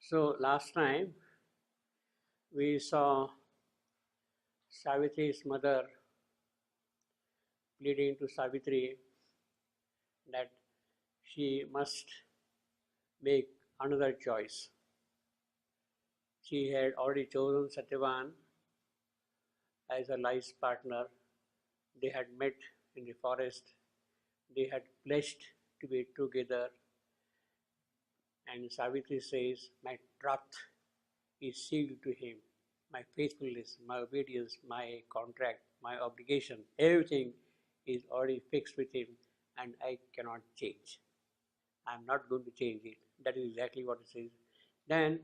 So last time we saw Savitri's mother pleading to Savitri that she must make another choice. She had already chosen Satyavan as her life partner. They had met in the forest. They had pledged to be together. And Savitri says, "My trust is sealed to him. My faithfulness, my obedience, my contract, my obligation, everything is already fixed with him, and I cannot change. I'm not going to change it." That is exactly what it says. Then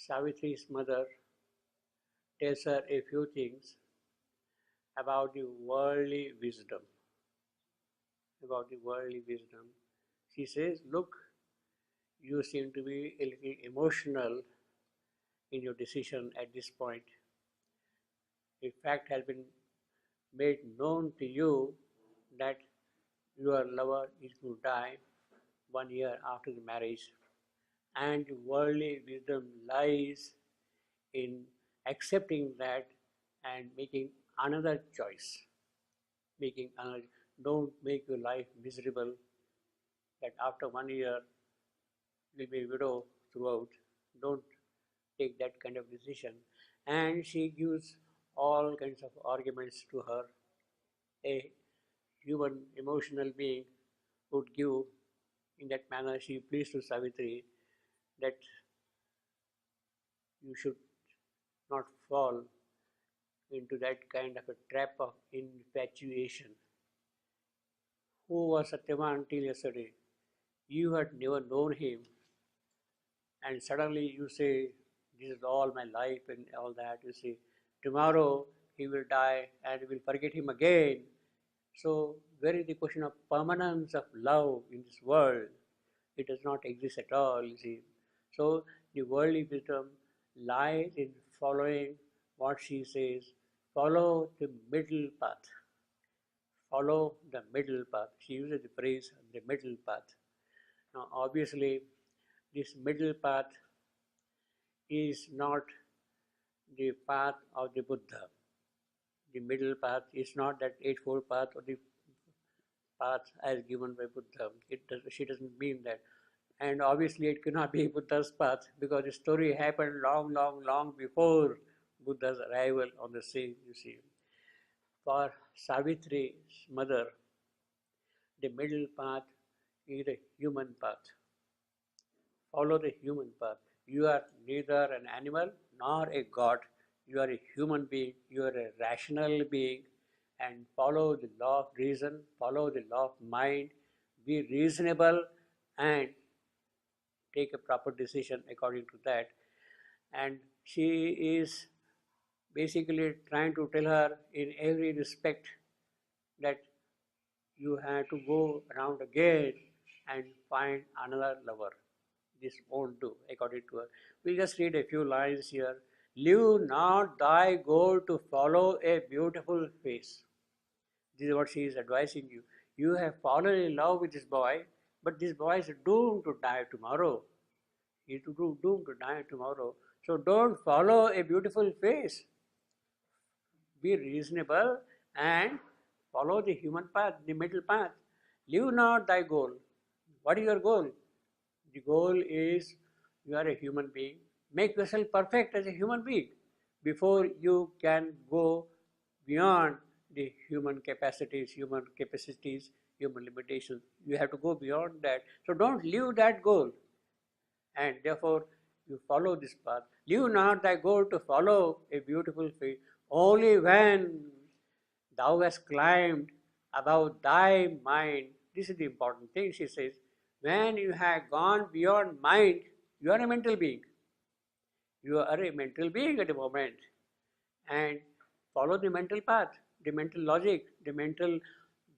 Savitri's mother tells her a few things about the worldly wisdom. About the worldly wisdom. She says, "Look, you seem to be a little emotional in your decision at this point. The fact has been made known to you that your lover is going to die 1 year after the marriage, and worldly wisdom lies in accepting that and making another choice. Making another, don't make your life miserable that after 1 year you'll be a widow throughout. Don't take that kind of decision." And she gives all kinds of arguments to her. A human emotional being would give in that manner. She pleads to Savitri that you should not fall into that kind of a trap of infatuation. Who was Satyavan until yesterday? You had never known him, and suddenly you say, "This is all my life," and all that. You see, tomorrow he will die and we will forget him again. So, where is the question of permanence of love in this world? It does not exist at all, you see. So, the worldly wisdom lies in following what she says: follow the middle path. Follow the middle path. She uses the phrase the middle path. Now, obviously, this middle path is not the path of the Buddha. The middle path is not that eightfold path or the path as given by Buddha. She doesn't mean that. And obviously it cannot be Buddha's path because the story happened long, long, long before Buddha's arrival on the scene, you see. For Savitri's mother, the middle path is a human path. Follow the human path. You are neither an animal nor a god. You are a human being. You are a rational being, and follow the law of reason, follow the law of mind, be reasonable, and take a proper decision according to that. And she is basically trying to tell her in every respect that you have to go around again and find another lover. This won't do, according to her. We'll just read a few lines here. "Leave not thy goal to follow a beautiful face." This is what she is advising you. You have fallen in love with this boy, but this boy is doomed to die tomorrow. He is doomed to die tomorrow. So don't follow a beautiful face. Be reasonable and follow the human path, the middle path. Leave not thy goal. What is your goal? The goal is you are a human being. Make yourself perfect as a human being before you can go beyond the human capacities, human limitations. You have to go beyond that. So don't leave that goal. And therefore, you follow this path. Leave not thy goal to follow a beautiful face. Only when thou hast climbed above thy mind. This is the important thing, she says. When you have gone beyond mind, you are a mental being. You are a mental being at the moment. And follow the mental path, the mental logic, the mental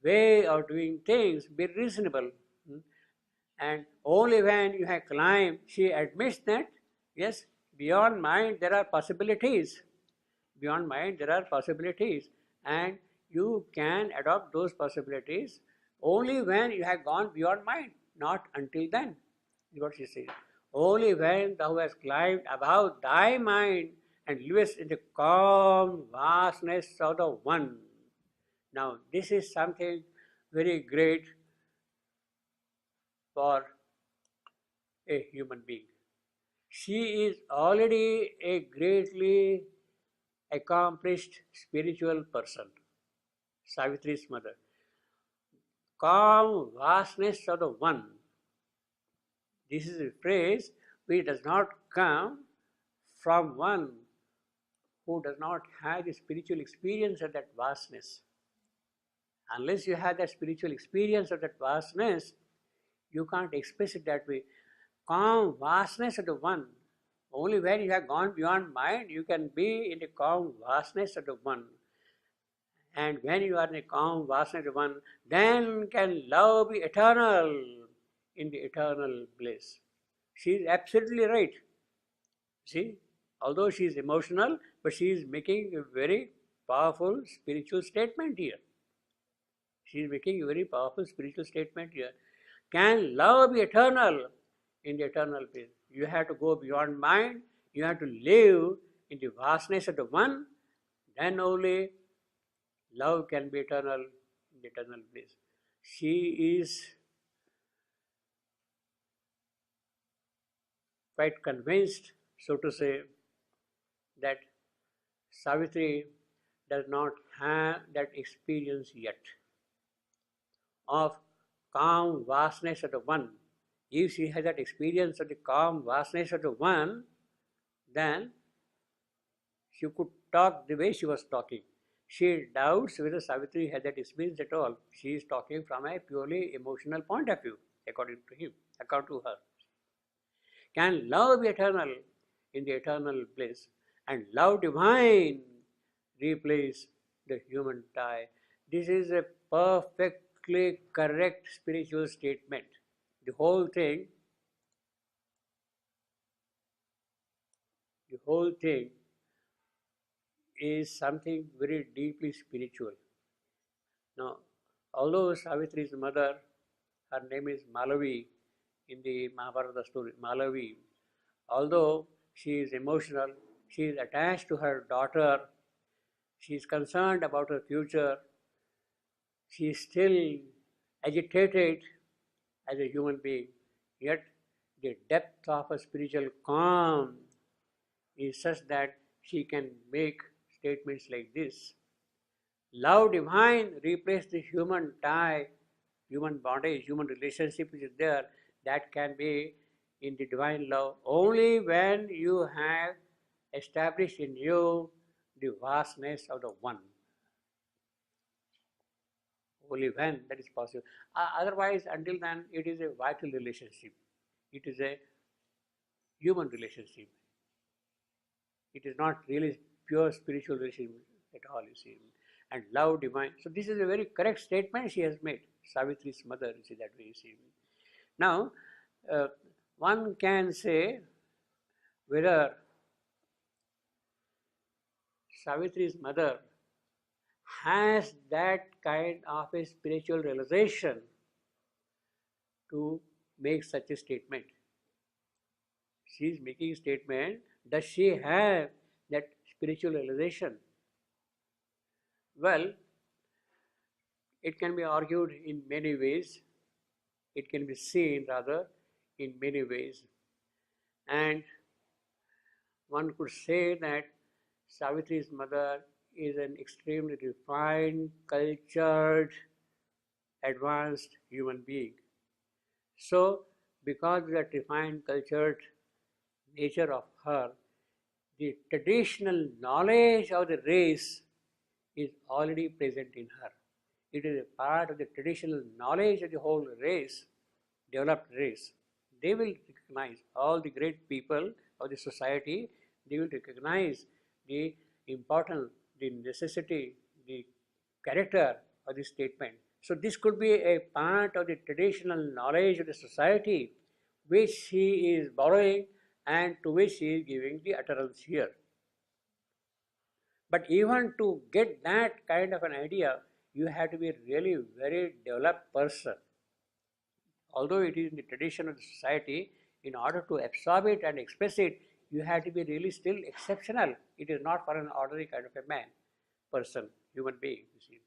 way of doing things. Be reasonable. And only when you have climbed, she admits that, yes, beyond mind there are possibilities. Beyond mind there are possibilities. And you can adopt those possibilities only when you have gone beyond mind, not until then, is what she says. Only when thou hast climbed above thy mind and livest in the calm vastness of the One. Now, this is something very great for a human being. She is already a greatly accomplished spiritual person, Savitri's mother. Calm vastness of the One. This is a phrase which does not come from one who does not have the spiritual experience of that vastness. Unless you have that spiritual experience of that vastness, you can't express it that way. Calm vastness of the One. Only when you have gone beyond mind, you can be in the calm vastness of the One. And when you are in a calm vastness of the One, then can love be eternal in the eternal bliss. She is absolutely right. See, although she is emotional, but she is making a very powerful spiritual statement here. She is making a very powerful spiritual statement here. Can love be eternal in the eternal place? You have to go beyond mind. You have to live in the vastness of the One. Then only love can be eternal in the eternal place. She is quite convinced, so to say, that Savitri does not have that experience yet of calm vastness of the One. If she has that experience of the calm vastness of the One, then she could talk the way she was talking. She doubts whether Savitri has that experience at all. She is talking from a purely emotional point of view, according to him, according to her. Can love be eternal in the eternal bliss, and love divine replace the human tie? This is a perfectly correct spiritual statement. The whole thing is something very deeply spiritual. Now, although Savitri's mother, her name is Malavi in the Mahabharata story, Malavi, although she is emotional, she is attached to her daughter, she is concerned about her future, she is still agitated as a human being, yet the depth of her spiritual calm is such that she can make statements like this. Love divine replace the human tie, human bondage, human relationship which is there, that can be in the divine love only when you have established in you the vastness of the One. Only when that is possible. Otherwise, until then, it is a vital relationship. It is a human relationship. It is not really pure spiritual relationship at all, you see. And love divine. So this is a very correct statement she has made. Savitri's mother, you see, that way, you see. Now, one can say whether Savitri's mother has that kind of a spiritual realization to make such a statement. She is making a statement. Does she have that spiritual realization? Well, it can be argued in many ways. It can be seen rather in many ways. And one could say that Savitri's mother is an extremely refined, cultured, advanced human being. So, because of that refined, cultured nature of her, the traditional knowledge of the race is already present in her. It is a part of the traditional knowledge of the whole race, developed race. They will recognize, all the great people of the society, they will recognize the importance, the necessity, the character of this statement. So this could be a part of the traditional knowledge of the society which he is borrowing and to which he is giving the utterance here. But even to get that kind of an idea, you have to be a really very developed person. Although it is in the tradition of the society, In order to absorb it and express it, you have to be really still exceptional. It is not for an ordinary kind of a man, person, human being. You see.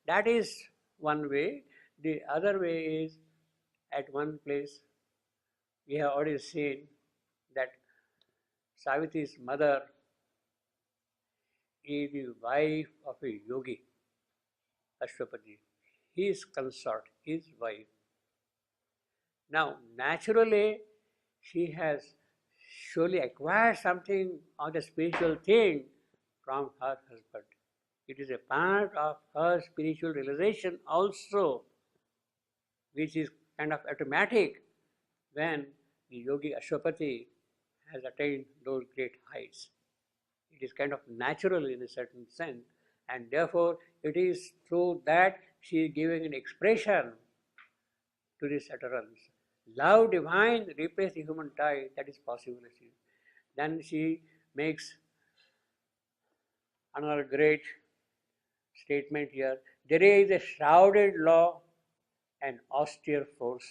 That is one way. The other way is, at one place, we have already seen that Savitri's mother is the wife of a yogi, Ashwapati, his consort, his wife. Now, naturally, she has surely acquired something of the spiritual thing from her husband. It is a part of her spiritual realization also, which is kind of automatic when the yogi Ashwapati has attained those great heights. It is kind of natural in a certain sense, and therefore it is through that she is giving an expression to this utterance. Love divine replaces the human tie, that is possible. Then she makes another great statement here. There is a shrouded law and austere force.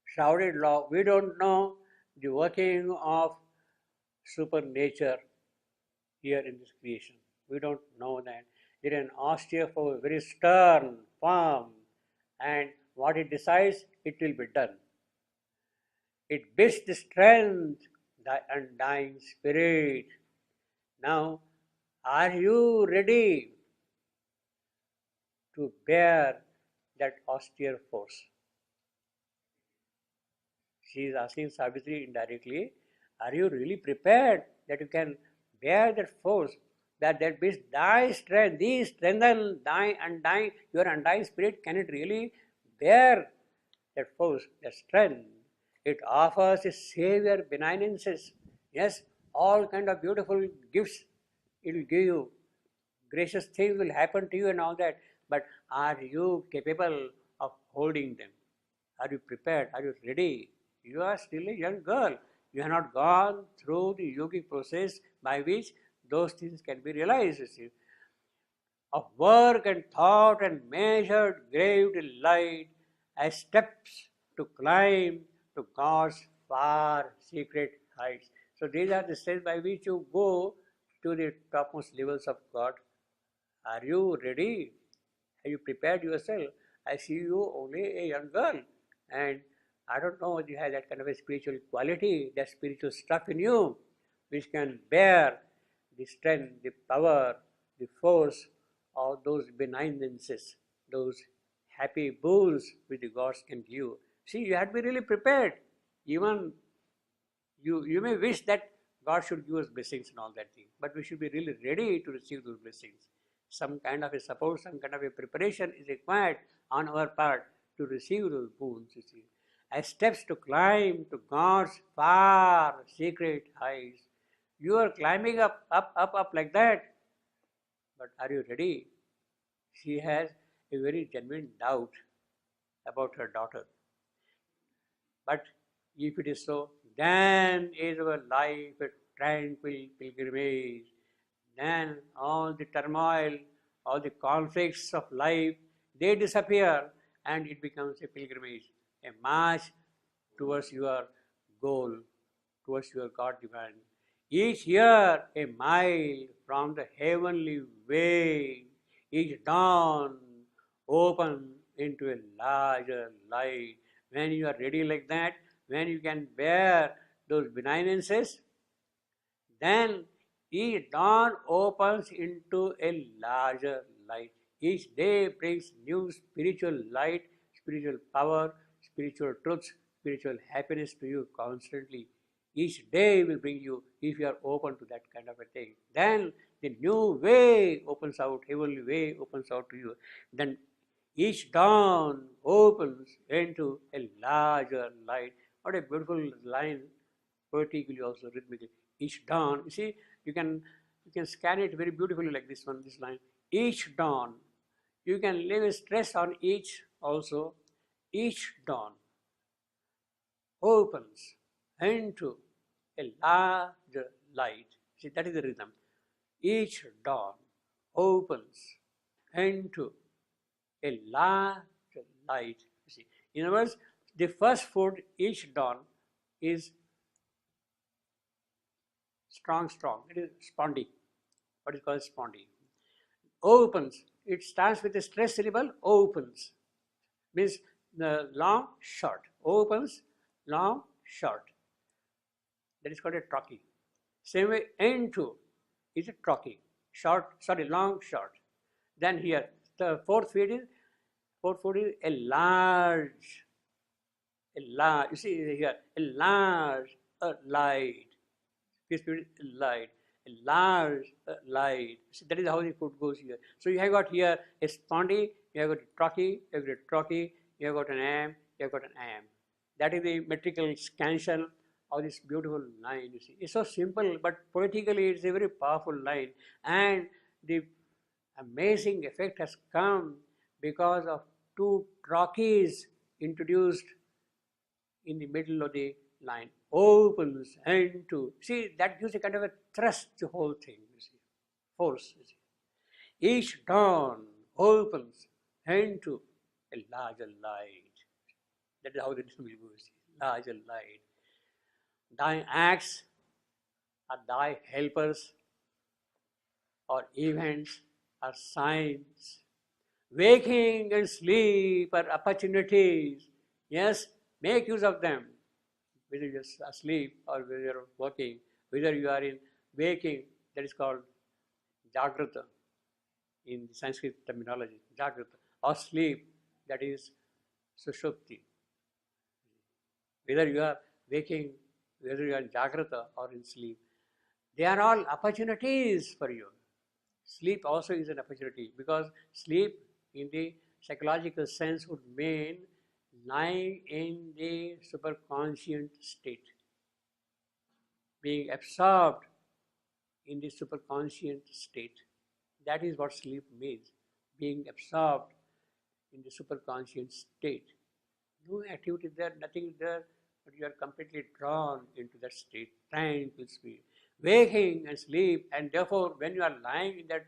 Shrouded law, we don't know the working of supernature here in this creation. We don't know that. There is an austere force, very stern, firm, and what it decides, it will be done. It bids the strength, the undying spirit. Now, are you ready to bear that austere force? She is asking Savitri indirectly, are you really prepared that you can bear that force, that bids thy strength, thee strengthen thy undying, your undying spirit, can it really bear that force, that strength? It offers a savior benignances. Yes, all kind of beautiful gifts it will give you. Gracious things will happen to you and all that. But are you capable of holding them? Are you prepared? Are you ready? You are still a young girl. You have not gone through the yogic process by which those things can be realized. You see. Of work and thought and measured grave delight as steps to climb to God's far secret heights. So these are the steps by which you go to the topmost levels of God. Are you ready? Have you prepared yourself? I see you only a young girl, and I don't know whether you have that kind of a spiritual quality, that spiritual stuff in you, which can bear the strength, the power, the force of those benignances, those happy boons which the gods can give. See, you have to be really prepared. Even you may wish that God should give us blessings and all that thing, but we should be really ready to receive those blessings. Some kind of a support, some kind of a preparation is required on our part to receive those boons, you see. As steps to climb to God's far secret heights. You are climbing up, up like that. But are you ready? She has a very genuine doubt about her daughter. But if it is so, then is our life a tranquil pilgrimage. Then all the turmoil, all the conflicts of life, they disappear and it becomes a pilgrimage, a march towards your goal, towards your God divine. Each year a mile from the heavenly way, each dawn open into a larger light. When you are ready like that, when you can bear those benignances, then each dawn opens into a larger light. Each day brings new spiritual light, spiritual power, spiritual truths, spiritual happiness to you constantly. Each day will bring you, if you are open to that kind of a thing. Then the new way opens out, heavenly way opens out to you. Then each dawn opens into a larger light. What a beautiful line, poetically also, rhythmically. Each dawn, you see, you can scan it very beautifully like this one, this line. Each dawn, you can leave a stress on each also. Each dawn opens into a larger light. See, that is the rhythm. Each dawn opens into a larger light. You see, in other words, the first food each dawn is strong. It is spondy. What is called spondy. Opens. It starts with a stress syllable. Opens means the long short. Opens, long short. That is called a trochee. Same way, N2 is a trochee. Long short. Then here the fourth food is a large. You see here a large, light. Fifth food is light. A large, light. See, that is how the food goes here. So you have got here a spondy, you have got a trochee, you have got a trochee, you have got an am, you have got an am. That is the metrical scansion of this beautiful line. You see, it's so simple, but poetically it's a very powerful line, and the amazing effect has come because of two trochees introduced in the middle of the line. Opens and to. See, that gives a kind of a thrust to the whole thing, you see. Force, you see. Each dawn opens and to a larger light. That is how the will goes. Larger light. Thy acts are thy helpers, or events are signs. Waking and sleep are opportunities. Yes, make use of them. Whether you are asleep or whether you are working, whether you are in waking, that is called Jagrata in the Sanskrit terminology, Jagrata, or sleep, that is Sushupti. Whether you are waking, whether you are in Jagrata or in sleep, they are all opportunities for you. Sleep also is an opportunity, because sleep in the psychological sense would mean lying in the superconscient state, being absorbed in the superconscient state. That is what sleep means, being absorbed in the superconscient state. No activity there, nothing there, but you are completely drawn into that state, tranquil state. Waking and sleep, and therefore when you are lying in that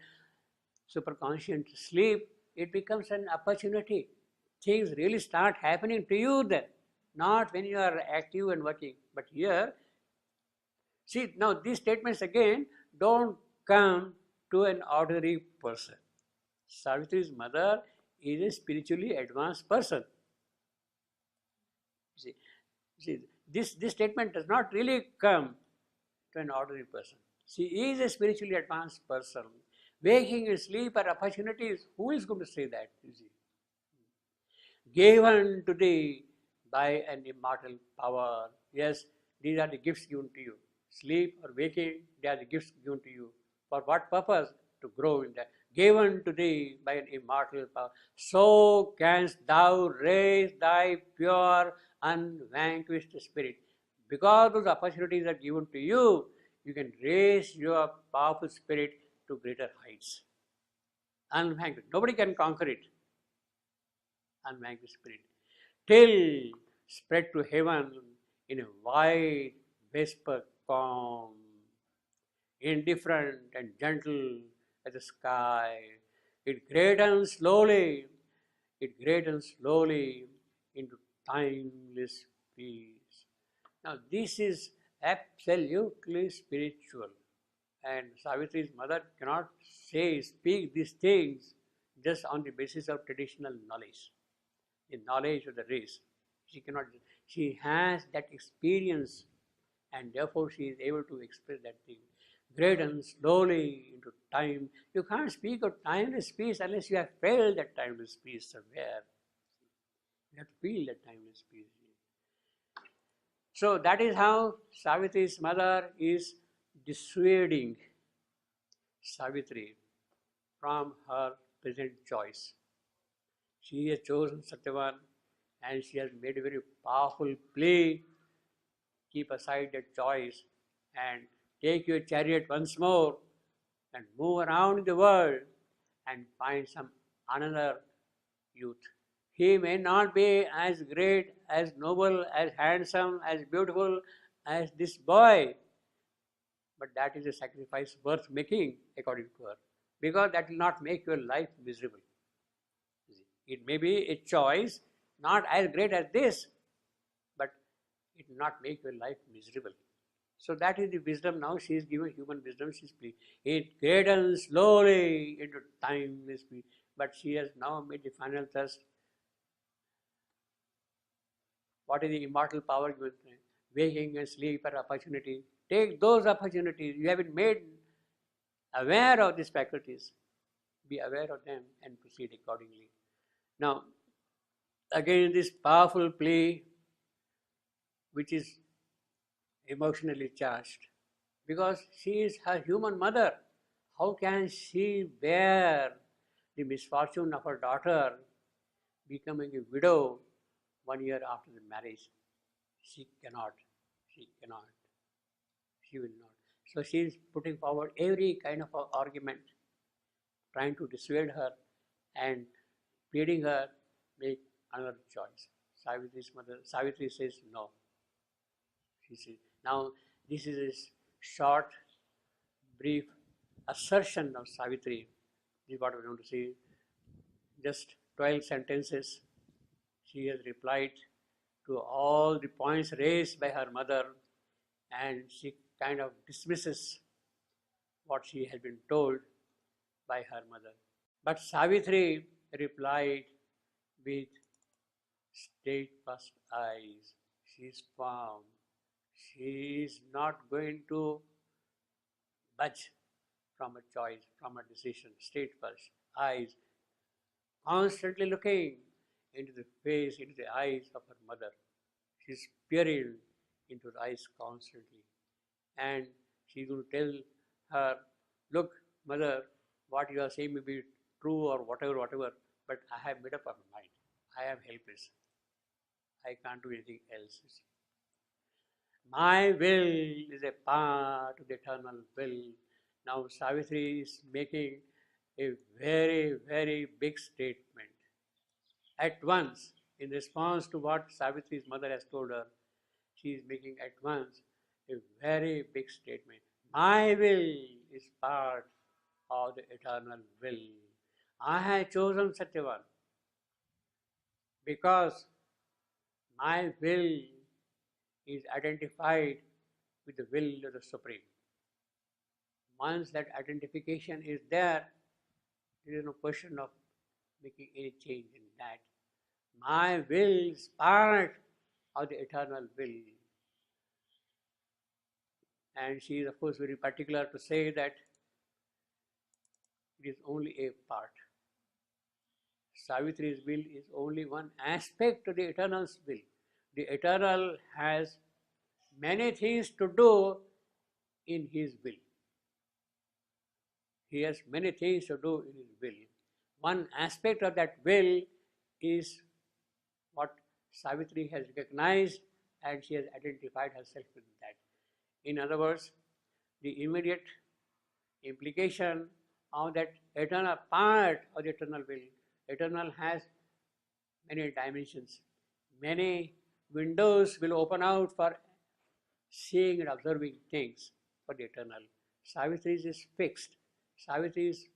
superconscient sleep, it becomes an opportunity. Things really start happening to you then, not when you are active and working. But here, see, now these statements again don't come to an ordinary person. Savitri's mother is a spiritually advanced person. See, this statement does not really come to an ordinary person. She is a spiritually advanced person. Waking and sleep are opportunities. Who is going to say that? You see, given to thee by an immortal power. Yes, these are the gifts given to you. Sleep or waking, they are the gifts given to you. For what purpose? To grow in that. Given to thee by an immortal power. So canst thou raise thy pure, unvanquished spirit. Because those opportunities are given to you, you can raise your powerful spirit to greater heights. Unvanquished. Nobody can conquer it. Unvanquished spirit. Till spread to heaven in a wide whisper calm, indifferent and gentle as the sky. It greatens slowly into timeless peace. Now this is absolutely spiritual, and Savitri's mother cannot speak these things just on the basis of traditional knowledge, the knowledge of the race. She cannot. She has that experience, and therefore she is able to express that thing. Greatens slowly into time. You can't speak of timeless peace unless you have felt that timeless peace somewhere. You have to feel that timeless peace. So that is how Savitri's mother is dissuading Savitri from her present choice. She has chosen Satyavan, and she has made a very powerful plea. Keep aside that choice and take your chariot once more and move around the world and find some another youth. He may not be as great, as noble, as handsome, as beautiful as this boy, but that is a sacrifice worth making according to her, because that will not make your life miserable. It may be a choice not as great as this, it will not make your life miserable. So that is the wisdom. Now she is given human wisdom. She is pleased. It cradles slowly into timeless peace. But she has now made the final thrust. What is the immortal power given? Waking and sleep are opportunity. Take those opportunities. You have been made aware of these faculties. Be aware of them and proceed accordingly. Now, again, this powerful plea, which is emotionally charged, because she is her human mother. How can she bear the misfortune of her daughter becoming a widow 1 year after the marriage? She cannot. She cannot. She will not. So she is putting forward every kind of argument, trying to dissuade her and pleading her make another choice. Savitri's mother, Savitri says no. She says, now this is a short, brief assertion of Savitri. This is what we want to see. Just 12 sentences. She has replied to all the points raised by her mother, and she kind of dismisses what she had been told by her mother. But Savitri replied with steadfast eyes. She is firm. She is not going to budge from a choice, from a decision. Steadfast eyes, constantly looking into the face, into the eyes of her mother. She is peering into her eyes constantly. And she will tell her, look, mother, what you are saying may be true or whatever, but I have made up my mind. I am helpless. I can't do anything else. My will is a part of the eternal will. Now Savitri is making a very, very big statement. At once, in response to what Savitri's mother has told her, she is making at once a very big statement. My will is part of the eternal will. I have chosen Satyavan because my will is identified with the will of the Supreme. Once that identification is there is no question of making any change in that. My will is part of the eternal will. And she is, of course, very particular to say that it is only a part. Savitri's will is only one aspect of the Eternal's will. The Eternal has many things to do in his will. He has many things to do in his will. One aspect of that will is what Savitri has recognized, and she has identified herself with that. In other words, the immediate implication of that eternal part of the eternal will. Eternal has many dimensions. Many windows will open out for seeing and observing things for the eternal. Savitri's is fixed. Savitri's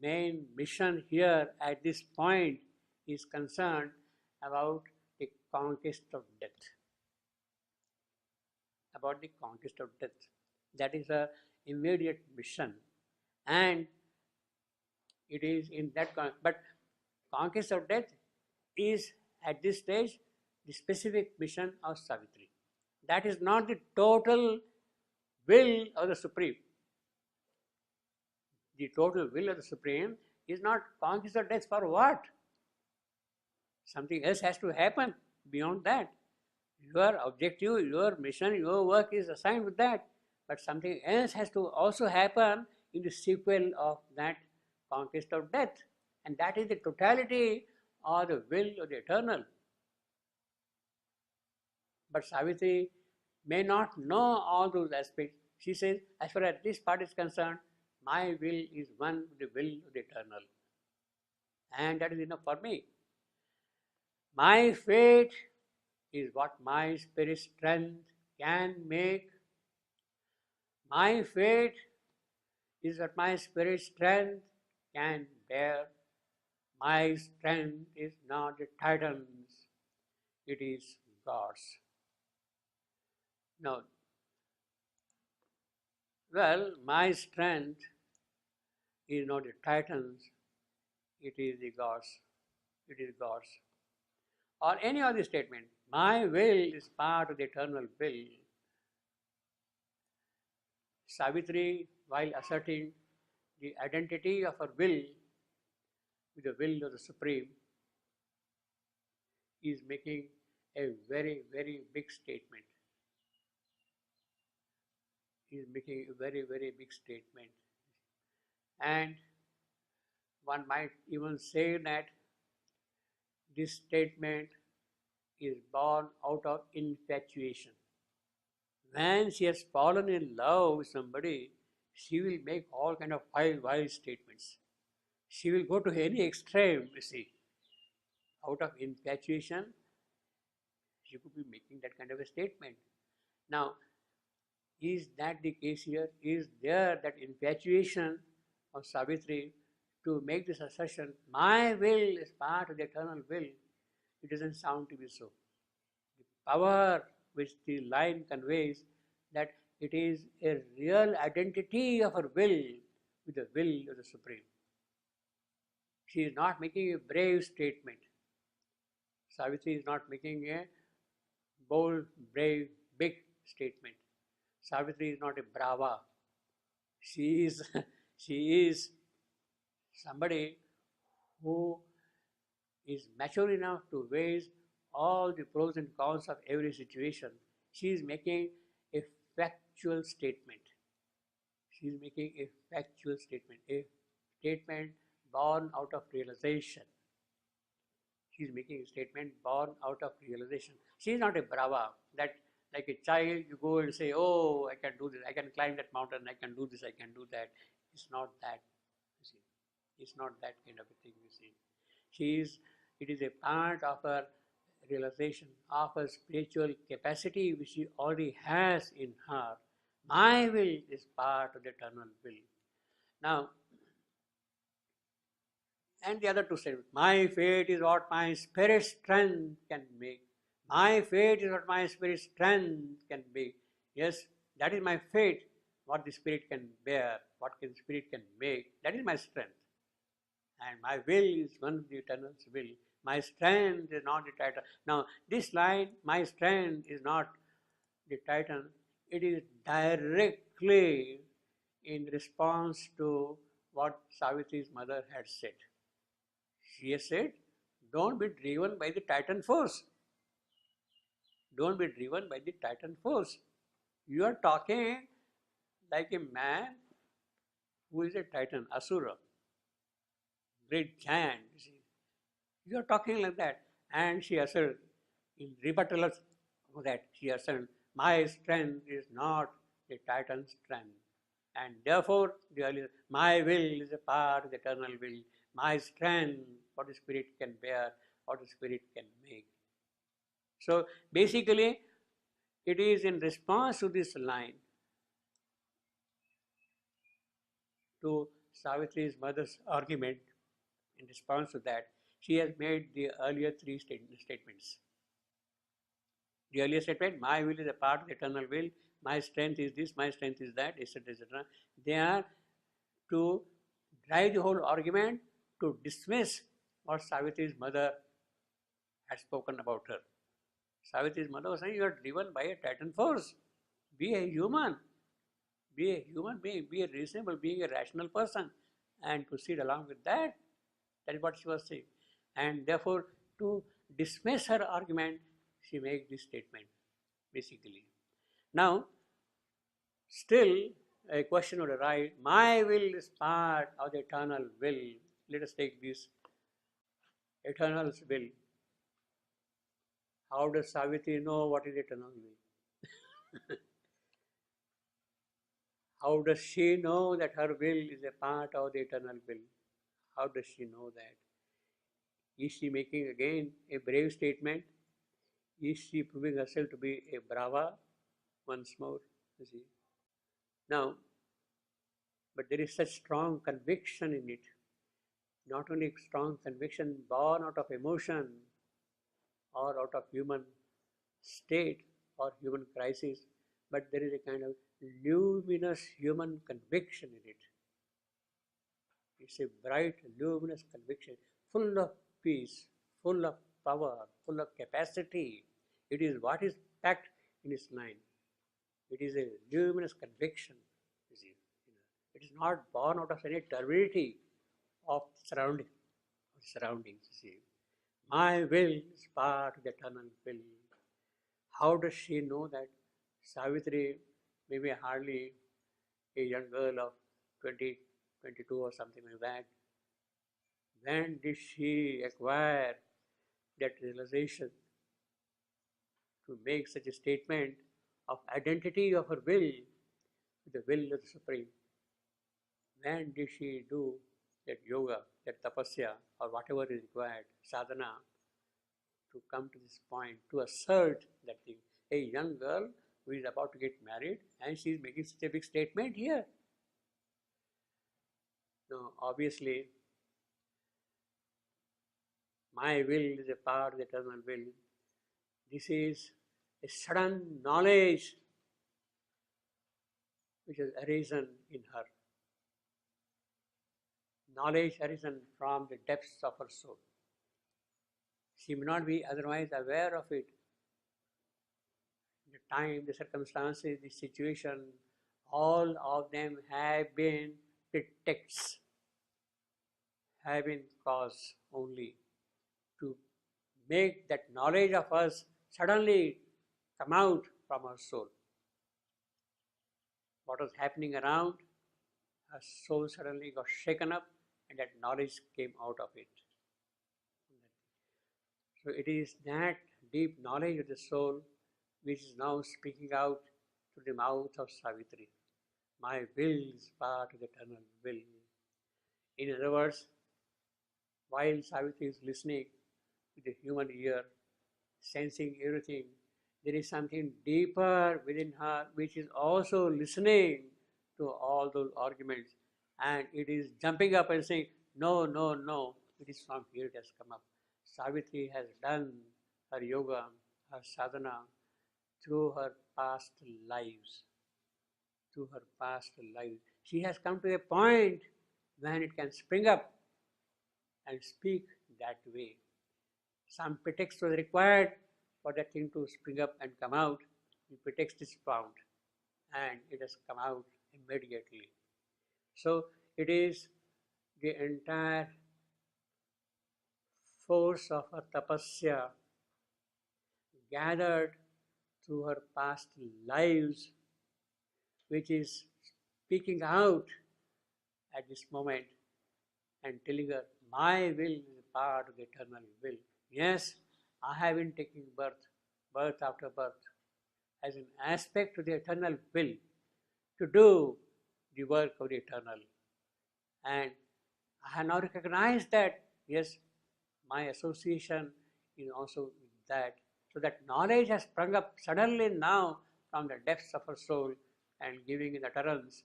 main mission here at this point is concerned about the conquest of death. About the conquest of death. That is her immediate mission. And it is in that, but conquest of death is at this stage the specific mission of Savitri. That is not the total will of the Supreme. The total will of the Supreme is not conquest of death for what? Something else has to happen beyond that. Your objective, your mission, your work is assigned with that. But something else has to also happen in the sequel of that conquest of death. And that is the totality of the will of the eternal. But Savitri may not know all those aspects. She says, as far as this part is concerned, my will is one with the will of the eternal. And that is enough for me. My fate is what my spirit strength can make. My fate is what my spirit strength can bear. My strength is not the Titan's, it is God's. Now, well, my strength is not the Titans, it is the gods. It is gods. Or any other statement. My will is part of the eternal will. Savitri, while asserting the identity of her will with the will of the Supreme, is making a very, very big statement. He is making a very, very big statement. And one might even say that this statement is born out of infatuation. When she has fallen in love with somebody, she will make all kind of wild statements. She will go to any extreme, you see. Out of infatuation, she could be making that kind of a statement. Now, is that the case here? Is there that infatuation of Savitri to make this assertion, my will is part of the eternal will? It doesn't sound to be so. The power which the line conveys, that it is a real identity of her will with the will of the Supreme. She is not making a brave statement. Savitri is not making a bold, brave, big statement. Savitri is not a brava. She is, she is somebody who is mature enough to weigh all the pros and cons of every situation. She is making a factual statement. She is making a factual statement, a statement born out of realization. She is making a statement born out of realization. She is not a brava that, like a child, you go and say, oh, I can do this, I can climb that mountain, I can do this, I can do that. It's not that, you see. It's not that kind of a thing, you see. It is a part of her realization, of her spiritual capacity which she already has in her. My will is part of the eternal will. Now, and the other two say, my fate is what my spirit's strength can make. My fate is what my spirit's strength can make. Yes, that is my fate, what the spirit can bear, what the spirit can make. That is my strength. And my will is one of the eternal's will. My strength is not the Titan. Now, this line, my strength is not the Titan, it is directly in response to what Savitri's mother had said. She has said, don't be driven by the Titan force. Don't be driven by the Titan force. You are talking like a man who is a Titan, Asura, great giant. You are talking like that. And she asserted, in rebuttal of that, she asserted, my strength is not the Titan's strength. And therefore, my will is a part of the eternal will. My strength, what the spirit can bear, what the spirit can make. So basically, it is in response to this line, to Savitri's mother's argument, in response to that, she has made the earlier three statements. The earlier statement, my will is a part of the eternal will, my strength is this, my strength is that, etc., etc. They are to drive the whole argument to dismiss what Savitri's mother had spoken about her. Savitri's mother was saying, you are driven by a Titan force. Be a human. Be a human being. Be a reasonable being, a rational person. And proceed along with that. That is what she was saying. And therefore, to dismiss her argument, she makes this statement, basically. Now, still, a question would arise, my will is part of the eternal will. Let us take this eternal's will. How does Savitri know what is eternal will? How does she know that her will is a part of the eternal will? How does she know that? Is she making again a brave statement? Is she proving herself to be a brava once more? You see. Now, but there is such strong conviction in it. Not only strong conviction born out of emotion or out of human state or human crisis, but there is a kind of luminous human conviction in it. It's a bright, luminous conviction, full of peace, full of power, full of capacity. It is what is packed in its mind. It is a luminous conviction. You see. It is not born out of any turbidity of surroundings. You see. My will is part of the eternal will. How does she know that? Savitri, maybe hardly a young girl of 20, 22 or something like that. When did she acquire that realization to make such a statement of identity of her will with the will of the Supreme? When did she do that yoga, that tapasya, or whatever is required, sadhana, to come to this point, to assert that thing? A young girl who is about to get married and she is making such a big statement here. Now, obviously, my will is a part of the eternal will. This is a sudden knowledge which has arisen in her. Knowledge arisen from the depths of her soul. She may not be otherwise aware of it. The time, the circumstances, the situation, all of them have been pretexts, have been cause only to make that knowledge of us suddenly come out from our soul. What was happening around, her soul suddenly got shaken up and that knowledge came out of it. So it is that deep knowledge of the soul which is now speaking out through the mouth of Savitri. My will is part of the eternal will. In other words, while Savitri is listening with the human ear, sensing everything, there is something deeper within her which is also listening to all those arguments, and it is jumping up and saying, no, no, no, it is from here it has come up. Savitri has done her yoga, her sadhana through her past lives. Through her past lives. She has come to a point when it can spring up and speak that way. Some pretext was required for that thing to spring up and come out. The pretext is found and it has come out immediately. So it is the entire force of her tapasya gathered through her past lives which is speaking out at this moment and telling her, my will is a part of the eternal will. Yes, I have been taking birth after birth, as an aspect to the eternal will to do the work of the eternal. And I have now recognized that, yes, my association is also with that. So that knowledge has sprung up suddenly now from the depths of her soul and giving it utterance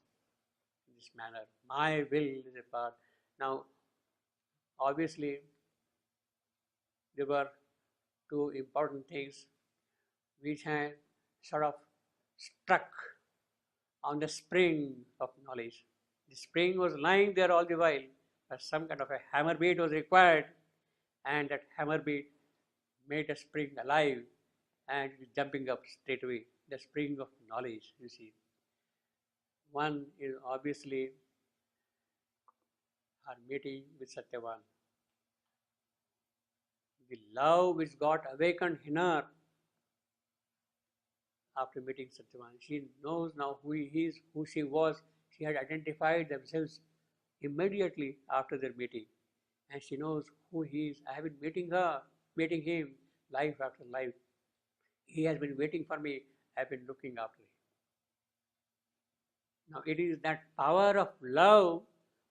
in this manner. My will is a part. Now, obviously, there were two important things which had sort of struck on the spring of knowledge. The spring was lying there all the while, but some kind of a hammer beat was required, and that hammer beat made the spring alive and jumping up straight away. The spring of knowledge, you see. One is obviously our meeting with Satyavan. The love which got awakened in her after meeting Satyavan. She knows now who he is, who she was. She had identified themselves immediately after their meeting. And she knows who he is. I have been meeting him life after life. He has been waiting for me. I have been looking after him. Now it is that power of love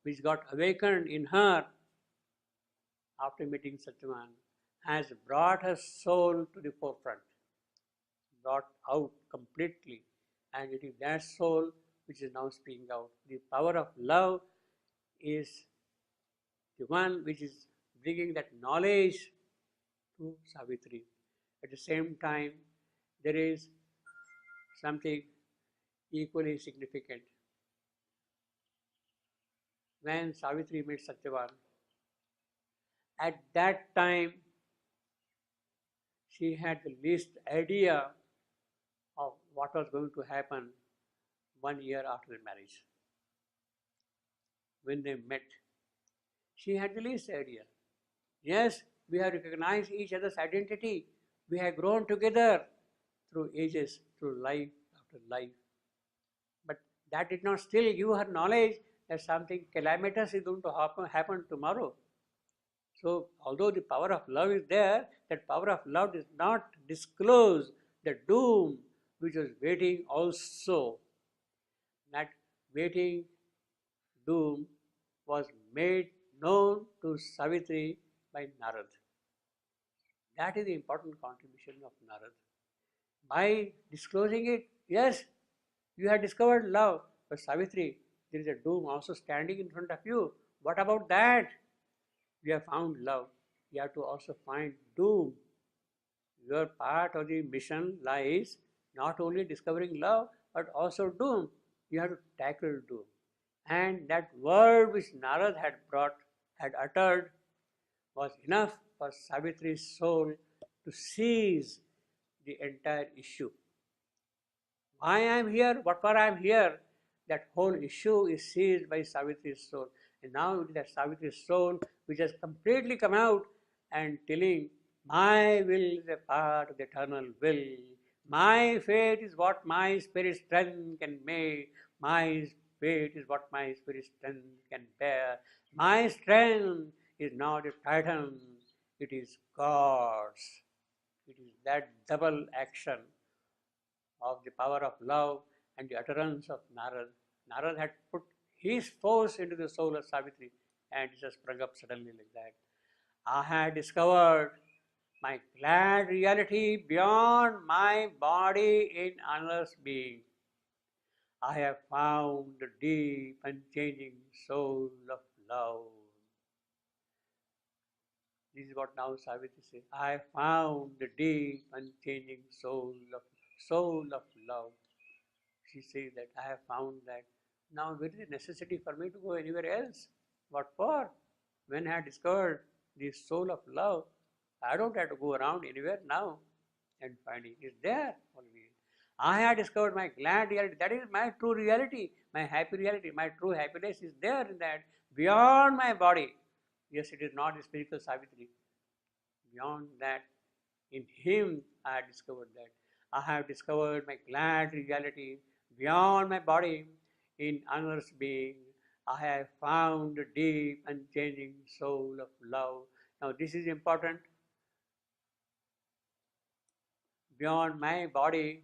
which got awakened in her after meeting Satyavan has brought her soul to the forefront, brought out completely, and it is that soul which is now speaking out. The power of love is the one which is bringing that knowledge to Savitri. At the same time, there is something equally significant. When Savitri met Satyavan, at that time she had the least idea of what was going to happen 1 year after the marriage. When they met, she had the least idea. Yes, we have recognized each other's identity. We have grown together through ages, through life after life. But that did not still give her knowledge that something calamitous is going to happen tomorrow. So, although the power of love is there, that power of love does not disclose the doom which was waiting also. That waiting doom was made known to Savitri by Narad. That is the important contribution of Narad. By disclosing it, yes, you have discovered love, but Savitri, there is a doom also standing in front of you. What about that? You have found love. You have to also find doom. Your part of the mission lies not only discovering love, but also doom. You have to tackle doom. And that word which Narad had uttered, was enough for Savitri's soul to seize the entire issue. Why I am here, what for I am here, that whole issue is seized by Savitri's soul. And now it is that Savitri's soul which has completely come out and telling, my will is a part of the eternal will. My fate is what my spirit strength can make. My fate is what my spirit strength can bear. My strength is not a Titan, it is God's. It is that double action of the power of love and the utterance of Narad. Narad had put his force into the soul of Savitri and it just sprung up suddenly like that. I had discovered my glad reality beyond my body in another's being. I have found the deep and changing soul of love. This is what now Savitri says. I have found the deep and changing soul of love. She says that I have found that. Now there is a necessity for me to go anywhere else. What for? When I have discovered the soul of love, I don't have to go around anywhere now and finding it. It's there only. I have discovered my glad reality. That is my true reality, my happy reality. My true happiness is there in that, beyond my body. Yes, it is not the spiritual Savitri. Beyond that, in him I have discovered that. I have discovered my glad reality beyond my body in another's being. I have found the deep and changing soul of love. Now this is important. Beyond my body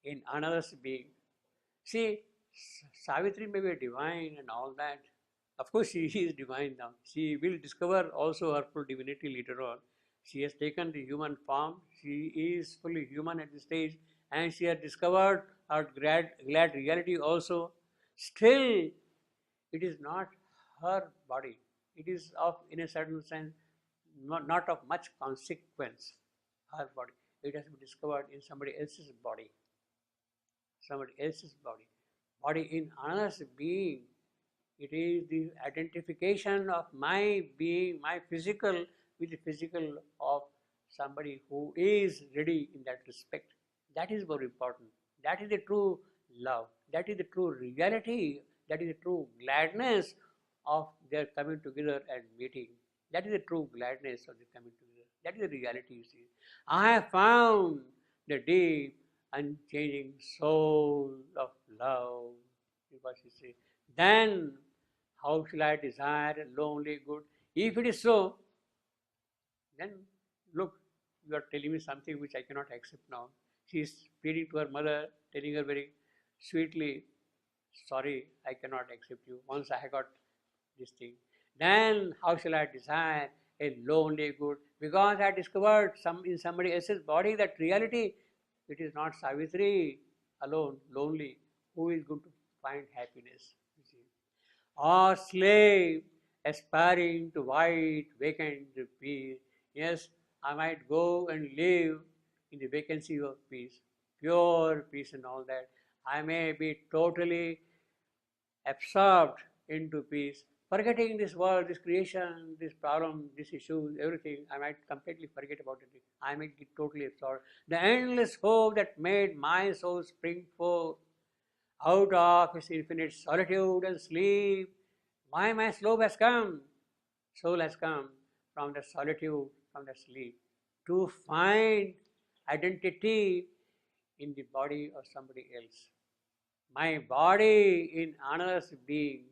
in another's being. See, Savitri may be divine and all that. Of course, she is divine now. She will discover also her full divinity later on. She has taken the human form. She is fully human at this stage, and she has discovered her glad reality also. Still, it is not her body. It is of, in a certain sense, not of much consequence. Her body. It has been discovered in somebody else's body. Somebody else's body. Body in another's being. It is the identification of my being, my physical, with the physical of somebody who is ready in that respect. That is more important. That is the true love. That is the true reality. That is the true gladness of their coming together and meeting. That is the true gladness of the coming together. That is the reality, you see. I have found the deep, unchanging soul of love. Because you see, then how shall I desire a lonely good? If it is so, then look, you are telling me something which I cannot accept now. She is pleading to her mother, telling her very sweetly, sorry, I cannot accept you. Once I have got this thing, then how shall I desire a lonely good? Because I discovered in somebody else's body that reality, it is not Savitri alone, lonely, who is going to find happiness. You see. Or slave aspiring to white vacant peace. Yes, I might go and live in the vacancy of peace, pure peace and all that. I may be totally absorbed into peace, forgetting this world, this creation, this problem, this issue, everything. I might completely forget about it. I might get totally absorbed. The endless hope that made my soul spring forth out of its infinite solitude and sleep. Why my soul has come? Soul has come from the solitude, from the sleep, to find identity in the body of somebody else. My body in another's being.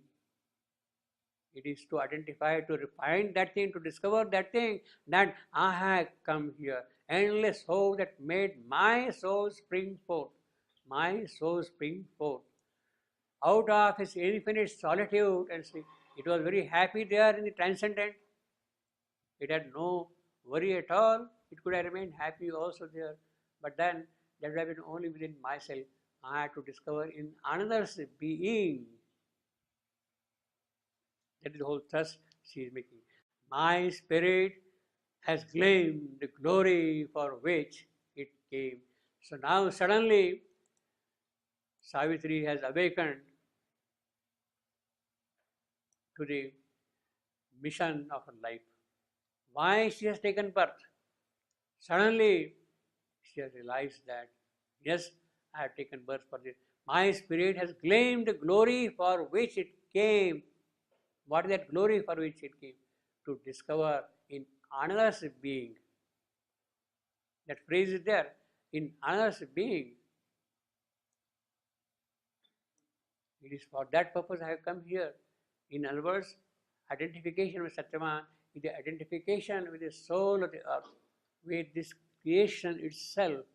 It is to identify, to refine that thing, to discover that thing, that I have come here. Endless hope that made my soul spring forth. My soul spring forth out of its infinite solitude and sleep. It was very happy there in the transcendent. It had no worry at all. It could have remained happy also there. But then that would have been only within myself. I had to discover in another's being. That is the whole thrust she is making. My spirit has claimed the glory for which it came. So now suddenly Savitri has awakened to the mission of her life. Why she has taken birth? Suddenly she has realized that, yes, I have taken birth for this. My spirit has claimed the glory for which it came. What is that glory for which it came? To discover in another's being. That phrase is there. In another's being. It is for that purpose I have come here. In other words, identification with Satyavan is the identification with the soul of the earth, with this creation itself.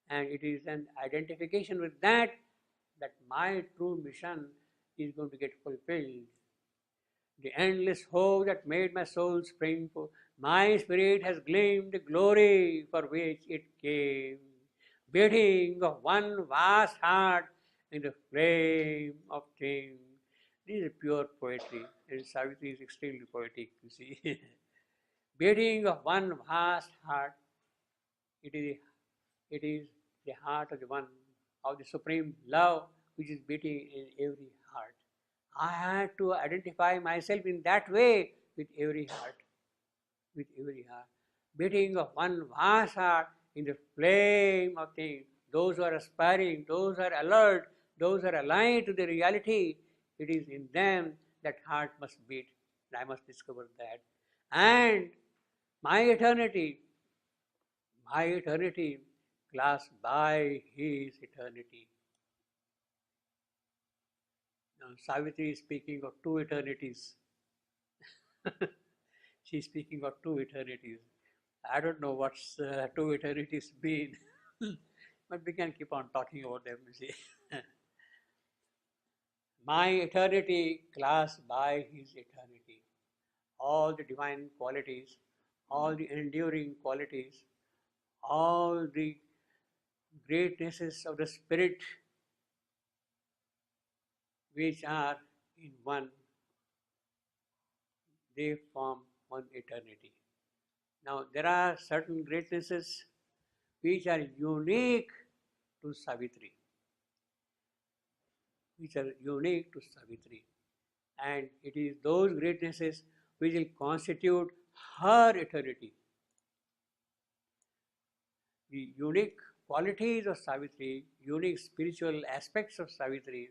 And it is an identification with that my true mission is going to get fulfilled. The endless hope that made my soul spring forth. My spirit has gleamed the glory for which it came, beating of one vast heart in the flame of things. This is pure poetry, and Savitri is extremely poetic, you see. Beating of one vast heart, it is the heart of the one, of the supreme love which is beating in every heart. I had to identify myself in that way with every heart, beating of one vast heart in the flame of things. Those who are aspiring, those who are alert, those who are aligned to the reality, it is in them that heart must beat. And I must discover that. And my eternity, clasped by his eternity. Now, Savitri is speaking of two eternities. She is speaking of two eternities. I don't know what's two eternities mean, but we can keep on talking about them, you see. My eternity clasped by his eternity. All the divine qualities, all the enduring qualities, all the greatnesses of the spirit which are in one, they form one eternity. Now, there are certain greatnesses which are unique to Savitri, and it is those greatnesses which will constitute her eternity. The unique qualities of Savitri, unique spiritual aspects of Savitri,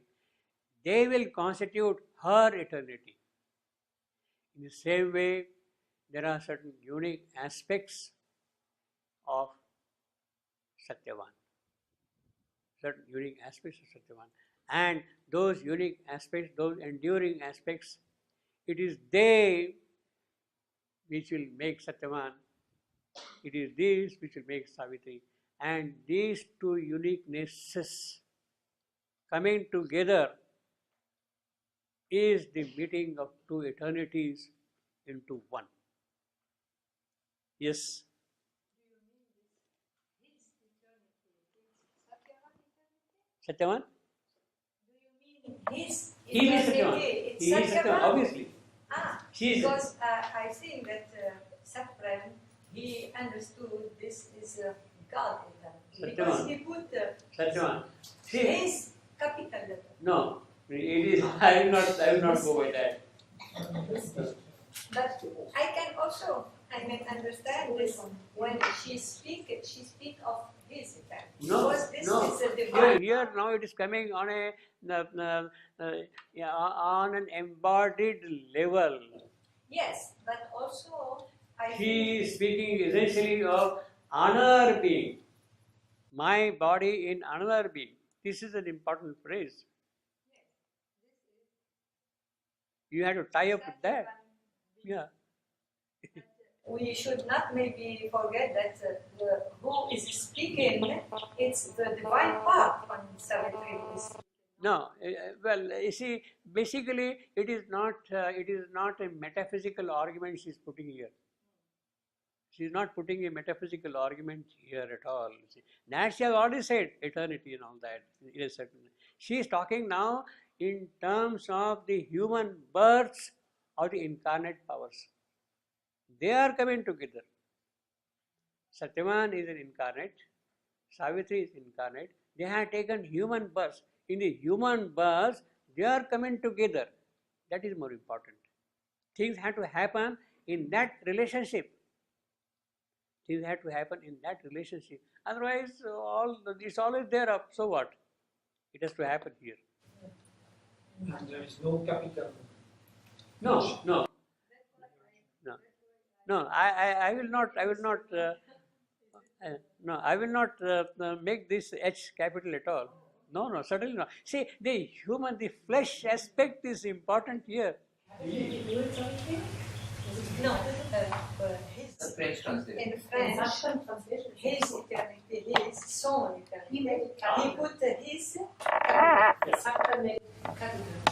they will constitute her eternity. In the same way, there are certain unique aspects of Satyavan. And those unique aspects, those enduring aspects, it is they which will make Satyavan. It is these which will make Savitri. And these two uniquenesses coming together is the meeting of two eternities into one. Yes. Satyavan? Do you mean his eternity? He is Satyavan, obviously. Because I think that Satyavan, he understood this is God eternity. Because he put Satyavan. See, his capital letter. no, it is. I will not go by that. But I can also, understand this when she speak of his effect. No, Because this no. is a divine. Here now it is coming on on an embodied level. Yes, but also I She is speaking essentially of another being. My body in another being. This is an important phrase. You have to tie up with that. Yeah. we should not maybe forget that who is speaking, it's the divine part on Savitri. No, well, you see, basically, it is not a metaphysical argument she is putting here. She is not putting a metaphysical argument here at all. See, Nash has already said eternity and all that. In a certain, she is talking now in terms of the human births of the incarnate powers. They are coming together. Satyavan is an incarnate, Savitri is incarnate. They have taken human births. In the human births, they are coming together. That is more important. Things have to happen in that relationship. Things have to happen in that relationship. Otherwise, it's always there up. So what? It has to happen here. And there is no capital. No, no, no, no. I will not. No, I will not make this H capital at all. No, no, certainly not. See, the flesh aspect is important here. No, his French translation. in French, his eternity, his soul eternity. He put his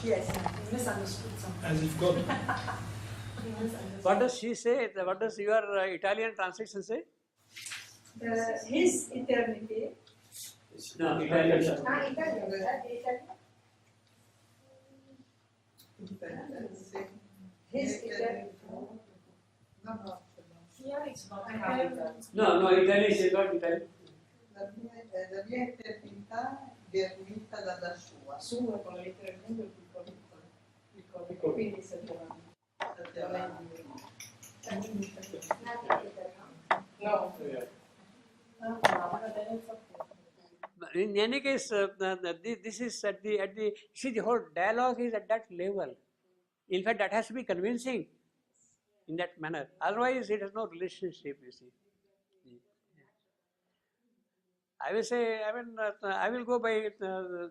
yes, misunderstood something. As if God. What does she say? What does your Italian translation say? his eternity. No, Italian. His eternity. Here it's not capital. No, Italian is not Italian. La mia eternità derivata dalla sua. Sua con le lettere lungue piccole, quindi se no. In any case, this is at the see, the whole dialogue is at that level. In fact, that has to be convincing in that manner. Otherwise, it has no relationship, you see. I will say, I will go by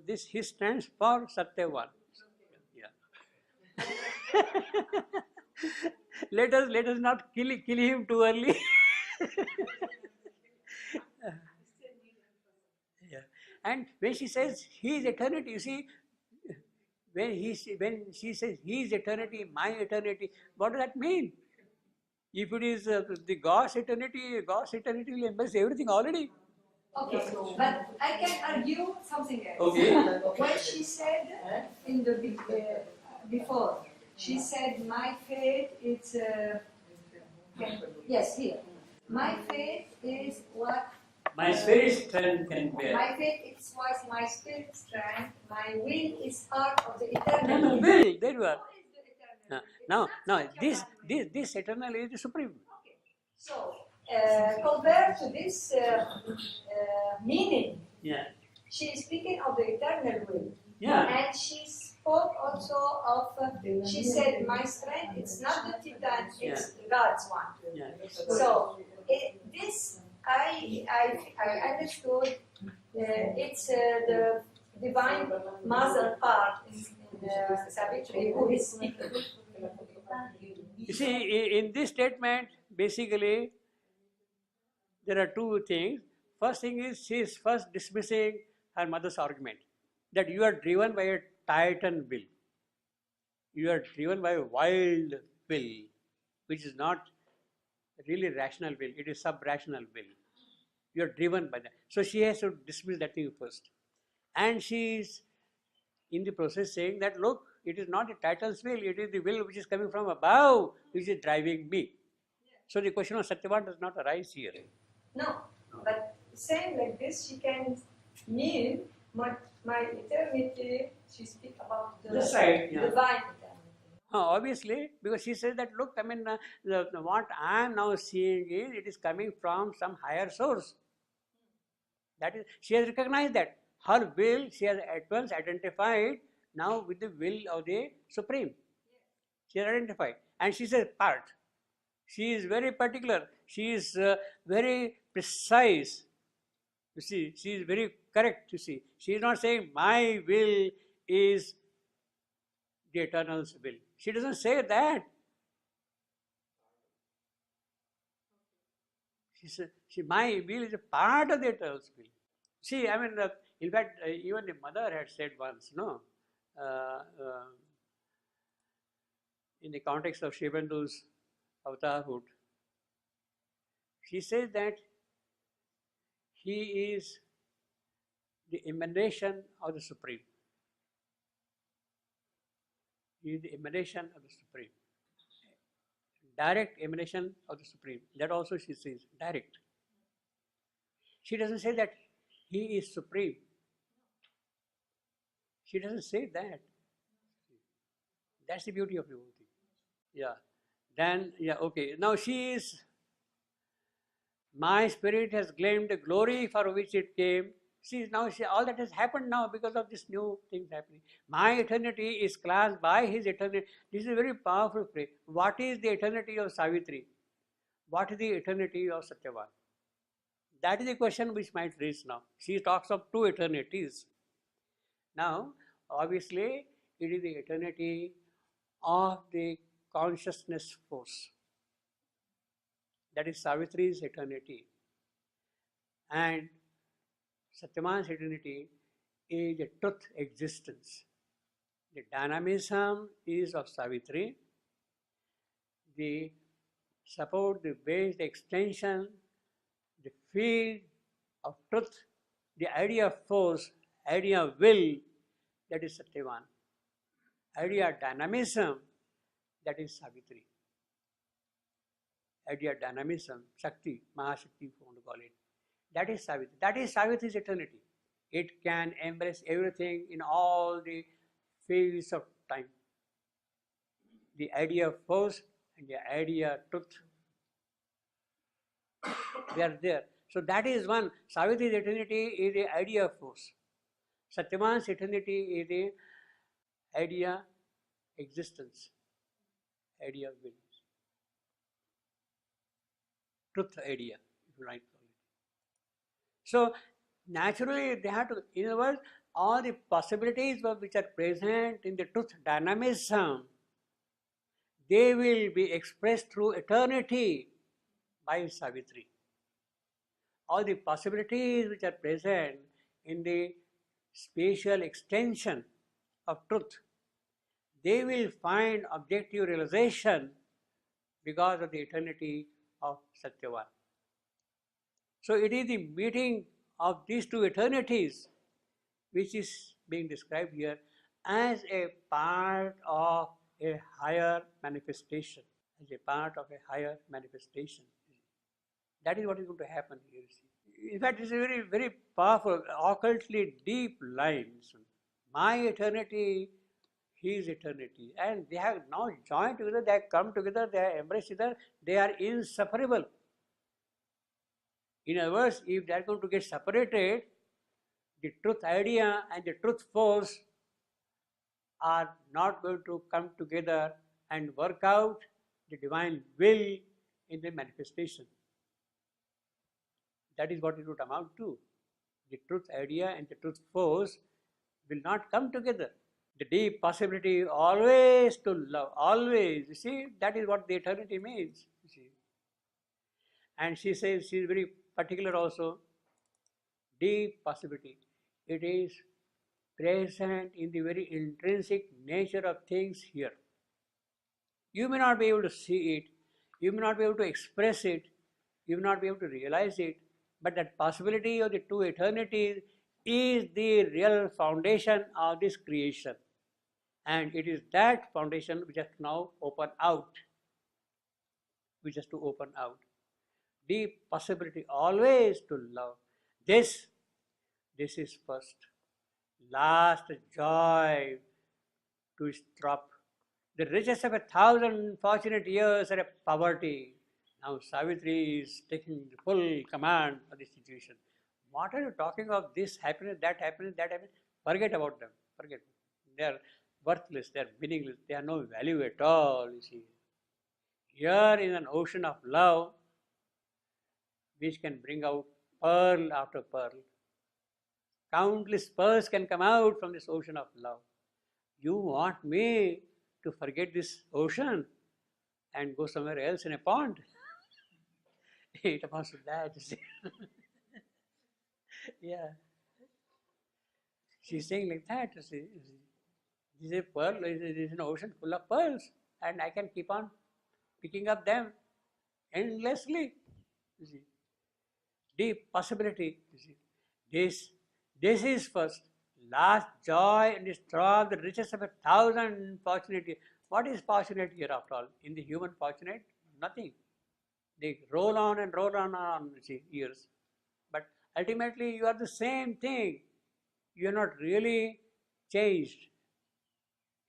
this. He stands for Satyavan. Yeah. let us not kill him too early. Yeah. And when she says he is eternity, you see, when she says he is eternity, my eternity, what does that mean? If it is the God's eternity will embrace everything already. Okay, but I can argue something else. Okay. When she said in the before, she said my fate is yes here. My fate is what My spirit strength can bear. my fate is what my spirit strength. My will is part of the No, eternal. will, there you are. What is the eternal? No, this eternal is the supreme. Okay. So compared to this meaning, Yeah. she is speaking of the eternal will. Yeah. And she spoke also of, she said, my strength, it's not the Titan, it's God's one. Yeah. So, this, I understood, it's the divine mother part in Savitri, who is speaking. You see, in this statement, basically, there are two things. First thing is, she is first dismissing her mother's argument that you are driven by a Titan will. You are driven by a wild will, which is not really rational will, it is sub-rational will. You are driven by that. So she has to dismiss that thing first. And she is in the process saying that, look, it is not the Titan's will, it is the will which is coming from above, which is driving me. So the question of Satyavan does not arise here. No, but saying like this, she can mean my eternity. She speaks about the This side, yeah. divine eternity. Obviously, because she says that, look, I mean, what I am now seeing is it is coming from some higher source. That is, she has recognized that. Her will, she has at once identified now with the will of the Supreme. She has identified. And she says part. She is very particular. She is very precise. You see, she is very correct, you see. She is not saying, my will is the Eternal's will. She doesn't say that. She said, my will is a part of the Eternal's will. See, I mean, in fact, even the mother had said once, no, in the context of Sri Aurobindo avatarhood, she says that he is the emanation of the Supreme. He is the emanation of the Supreme. Direct emanation of the Supreme. That also she says, direct. She doesn't say that he is Supreme. She doesn't say that. That's the beauty of the whole thing. Yeah. Then, yeah, okay. Now she is, my spirit has claimed the glory for which it came. See, now all that has happened now because of this new things happening. My eternity is classed by his eternity. This is a very powerful phrase. What is the eternity of Savitri? What is the eternity of Satyavan? That is the question which might raise now. She talks of two eternities. Now, obviously, it is the eternity of the consciousness force. That is Savitri's eternity. And Satyavan's eternity is the truth existence. The dynamism is of Savitri. The support, the base, the extension, the field of truth, the idea of force, idea of will, that is Satyavan. Idea of dynamism, that is Savitri. Idea of dynamism, Shakti, Mahashakti, if you want to call it. That is Savitri. That is Savitri's eternity. It can embrace everything in all the phases of time. The idea of force and the idea of truth, they are there. So that is one. Savitri's eternity is the idea of force. Satyavan's eternity is the idea existence, idea of will. Truth idea, if you like. So naturally they have to, in other words, all the possibilities which are present in the truth dynamism, they will be expressed through eternity by Savitri. All the possibilities which are present in the spatial extension of truth, they will find objective realization because of the eternity of Satyavan. So it is the meeting of these two eternities which is being described here as a part of a higher manifestation, as a part of a higher manifestation. That is what is going to happen here. In fact, it's a very, very powerful, occultly deep lines. My eternity, his eternity. And they have now joined together, they have come together, they have embraced each other, they are inseparable. In other words, if they are going to get separated, the truth idea and the truth force are not going to come together and work out the divine will in the manifestation. That is what it would amount to. The truth idea and the truth force will not come together. The deep possibility always to love, always. You see, that is what the eternity means. You see. And she says, she is very particular also, deep possibility. It is present in the very intrinsic nature of things here. You may not be able to see it, you may not be able to express it, you may not be able to realize it, but that possibility of the two eternities is the real foundation of this creation. And it is that foundation which has now opened out, which has to open out. Deep possibility always to love. This is first. Last joy to stop. The richest of 1,000 fortunate years are a poverty. Now Savitri is taking the full command of the situation. What are you talking of? This happiness, that happiness, that happiness? Forget about them. Forget. They are worthless, they are meaningless, they have no value at all, you see. Here is an ocean of love which can bring out pearl after pearl. Countless pearls can come out from this ocean of love. You want me to forget this ocean and go somewhere else in a pond? It amounts to that, you see. Yeah. She's saying like that, you see. This is a pearl, this is an ocean full of pearls, and I can keep on picking up them endlessly, you see. Deep possibility, you see. This is first. Last joy and straw the richest of 1,000 fortunate. What is fortunate here after all? In the human fortunate, nothing. They roll on and roll on, you see, years. But ultimately you are the same thing. You are not really changed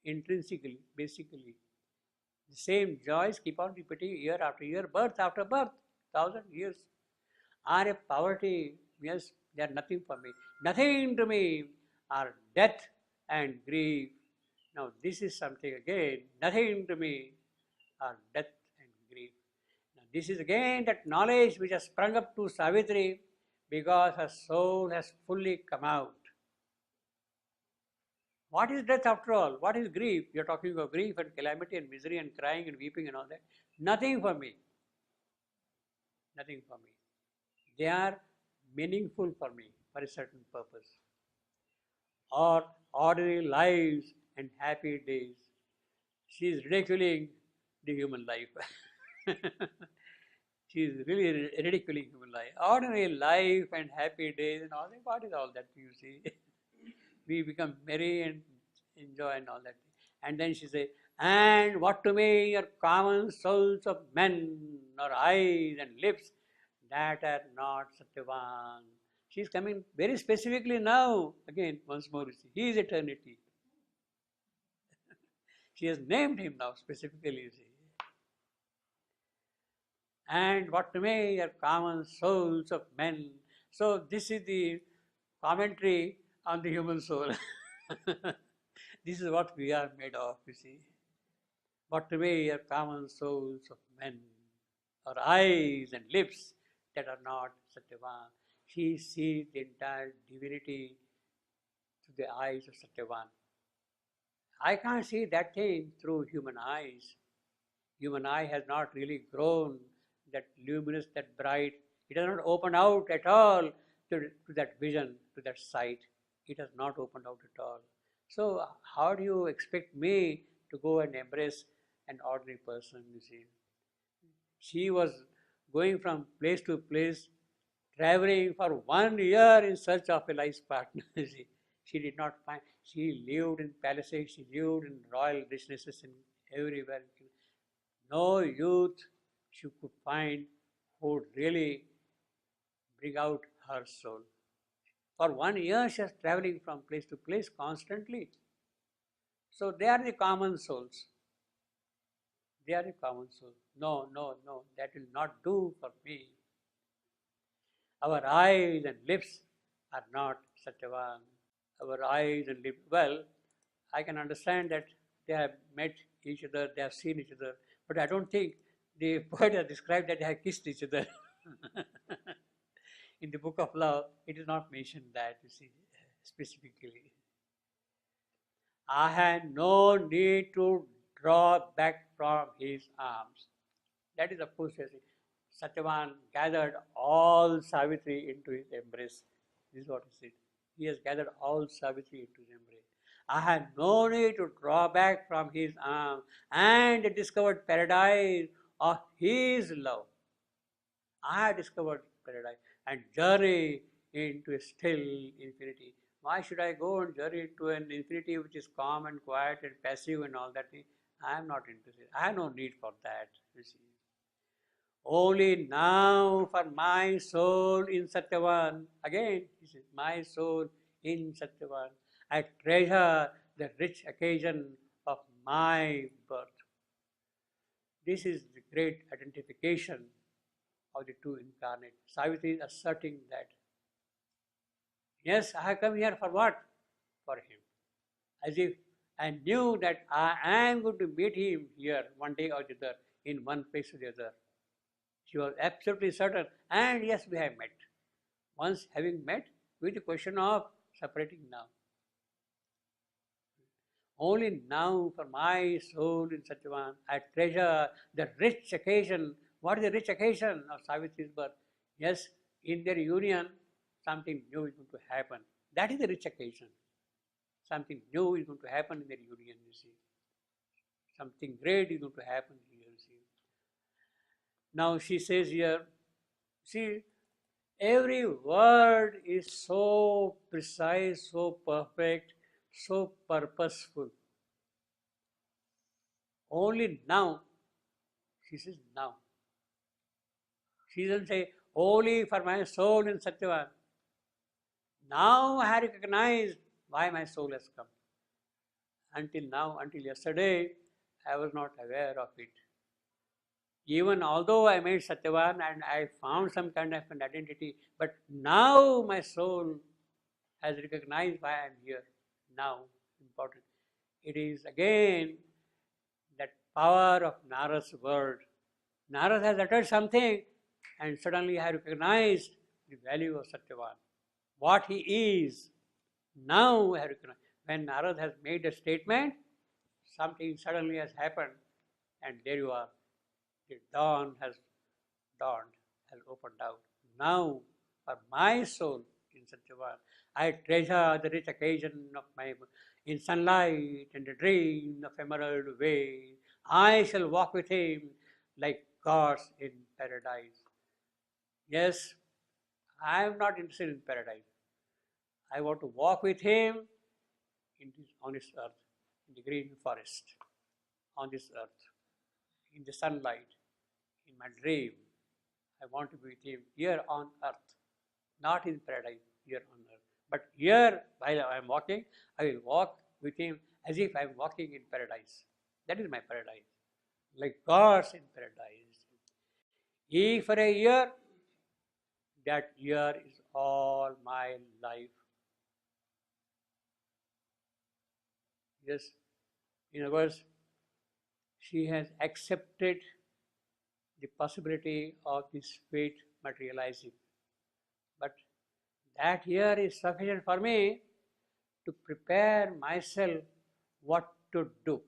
intrinsically, basically. The same joys keep on repeating year after year, birth after birth, 1,000 years. Are a poverty, yes, they are nothing for me. Nothing to me are death and grief. Now this is something again, nothing to me are death and grief. Now this is again that knowledge which has sprung up to Savitri because her soul has fully come out. What is death after all? What is grief? You are talking about grief and calamity and misery and crying and weeping and all that. Nothing for me. Nothing for me. They are meaningful for me for a certain purpose. Or ordinary lives and happy days. She is ridiculing the human life. She is really ridiculing human life. Ordinary life and happy days and all that. What is all that, you see? We become merry and enjoy and all that. And then she says, and what to me are common souls of men, or eyes and lips that are not Satyavan. She is coming very specifically now, again, once more, you see, he is eternity. She has named him now specifically, you see. And what to me are common souls of men. So this is the commentary on the human soul. This is what we are made of, you see. What to me are common souls of men, or eyes and lips that are not Satyavan. She sees the entire divinity through the eyes of Satyavan. I can't see that thing through human eyes. Human eye has not really grown that luminous, that bright. It has not opened out at all to that vision, to that sight. It has not opened out at all. So how do you expect me to go and embrace an ordinary person, you see? She was going from place to place, traveling for 1 year in search of a life partner, you see. She did not find, she lived in palaces, she lived in royal richnesses in everywhere. No youth she could find who would really bring out her soul. For 1 year she was traveling from place to place constantly. So they are the common souls. They are the common souls. No, that will not do for me. Our eyes and lips are not Satyavan. Our eyes and lips, well, I can understand that they have met each other, they have seen each other, but I don't think the poet has described that they have kissed each other. In the book of love, it is not mentioned that, you see, specifically. I had no need to draw back from his arms. That is, of course, Satyavan gathered all Savitri into his embrace. This is what he said. He has gathered all Savitri into his embrace. I had no need to draw back from his arms and discovered paradise of his love. I had discovered paradise and journey into a still infinity. Why should I go and journey into an infinity which is calm and quiet and passive and all that? I am not interested. I have no need for that, you see. Only now for my soul in Satyavan, again, he says, my soul in Satyavan, I treasure the rich occasion of my birth. This is the great identification of the two incarnate. Savitri is asserting that, yes, I have come here for what? For him. As if I knew that I am going to meet him here one day or the other, in one place or the other. She was absolutely certain, and yes, we have met. Once having met, with the question of separating now. Only now for my soul in Satyavan, I treasure the rich occasion. What is the rich occasion of Savitri's birth? Yes, in their union, something new is going to happen. That is the rich occasion. Something new is going to happen in their union, you see. Something great is going to happen here, you see. Now she says here, see, every word is so precise, so perfect, so purposeful. Only now, she says now. She doesn't say, only for my soul in Satyavan. Now I recognize why my soul has come. Until now, until yesterday, I was not aware of it. Even although I made Satyavan and I found some kind of an identity, but now my soul has recognized why I am here. Now, important. It is again that power of Narad's word. Narad has uttered something and suddenly I recognized the value of Satyavan. What he is, now I recognize. When Narad has made a statement, something suddenly has happened and there you are. The dawn has dawned, has opened out. Now, for my soul in Satyavan, I treasure the rich occasion of my, in sunlight and the dream of emerald way. I shall walk with him like gods in paradise. Yes, I am not interested in paradise. I want to walk with him on this earth, in the green forest, on this earth, in the sunlight, in my dream. I want to be with him here on earth, not in paradise, here on earth. But here, while I am walking, I will walk with him as if I am walking in paradise. That is my paradise, like gods in paradise. If for a year, that year is all my life. Yes, in other words, she has accepted the possibility of this fate materializing. But that year is sufficient for me to prepare myself what to do,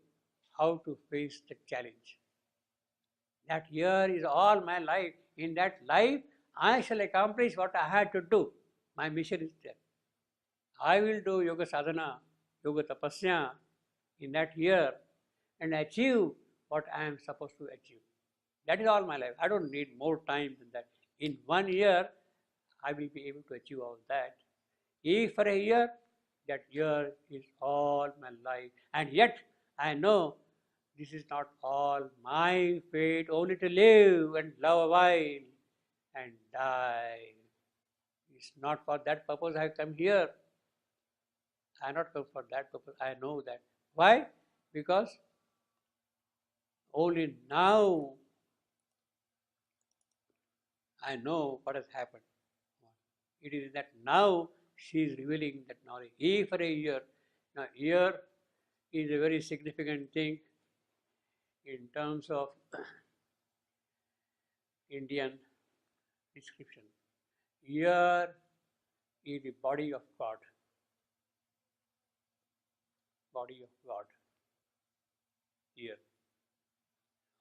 how to face the challenge. That year is all my life. In that life, I shall accomplish what I had to do. My mission is there. I will do yoga sadhana, yoga tapasya in that year and achieve what I am supposed to achieve. That is all my life. I don't need more time than that. In 1 year, I will be able to achieve all that. If for a year, that year is all my life. And yet, I know this is not all my fate, only to live and love a while and die. It's not for that purpose I have come here. I have not come for that purpose. I know that. Why? Because only now I know what has happened. It is that now she is revealing that knowledge. If for a year, now year is a very significant thing in terms of Indian description. Year is the body of God. Body of God. Year.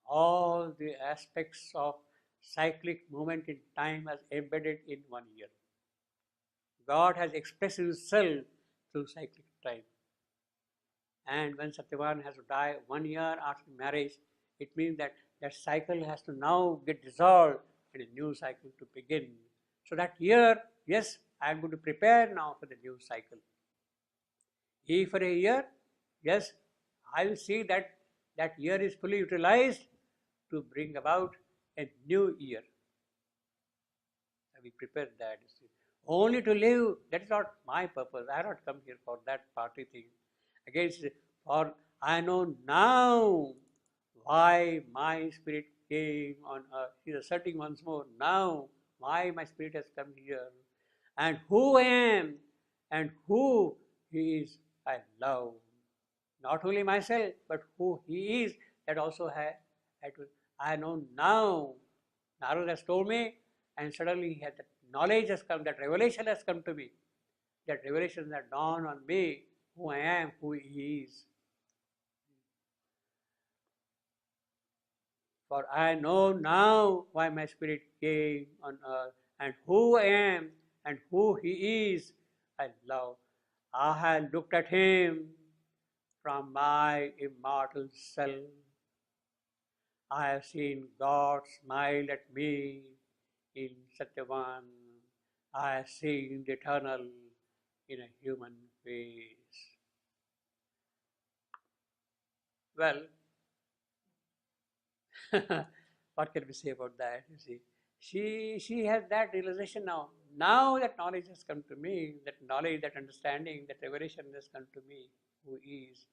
All the aspects of cyclic movement in time as embedded in 1 year. God has expressed himself through cyclic time. And when Satyavan has to die 1 year after marriage, it means that that cycle has to now get dissolved and a new cycle to begin. So that year, yes, I am going to prepare now for the new cycle. If for a year, yes, I will see that that year is fully utilized to bring about a new year. We prepared that. You see. Only to live, that is not my purpose. I have not come here for that party thing. Against, for I know now why my spirit came on earth. He is asserting once more, now why my spirit has come here, and who I am, and who he is, I love. Not only myself, but who he is, that also I know now. Narada has told me, and suddenly he had that knowledge has come, that revelation has come to me. That revelation that dawned on me, who I am, who he is. For I know now why my spirit came on earth, and who I am, and who he is, I love. I have looked at him from my immortal self. I have seen God smile at me in Satyavan. I have seen the eternal in a human face. Well, what can we say about that? You see, she has that realization now. Now that knowledge has come to me, that knowledge, that understanding, that revelation has come to me, who is.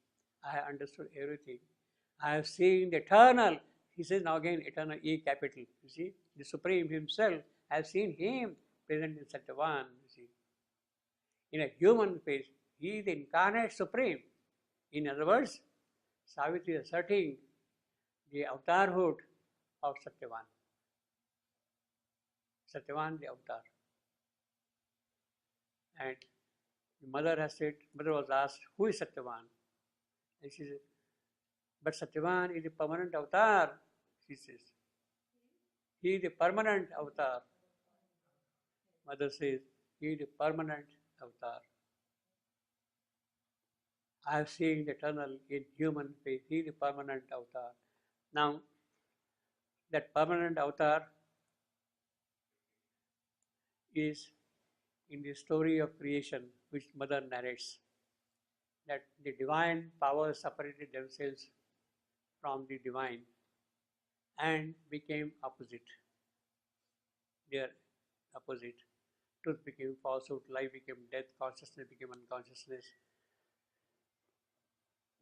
I have understood everything. I have seen the eternal. He says now again, eternal E capital. You see, the Supreme Himself. I have seen Him present in Satyavan. You see, in a human face, He is the incarnate Supreme. In other words, Savitri is asserting the avatarhood of Satyavan. Satyavan, the avatar. And the mother has said, mother was asked, who is Satyavan? And she said, but Satyavan is the permanent avatar, she says. He is the permanent avatar. Mother says, he is the permanent avatar. I have seen the eternal in human face. He is the permanent avatar. Now, that permanent avatar is in the story of creation, which Mother narrates, that the divine powers separated themselves from the divine and became opposite. They are opposite. Truth became falsehood, life became death, consciousness became unconsciousness,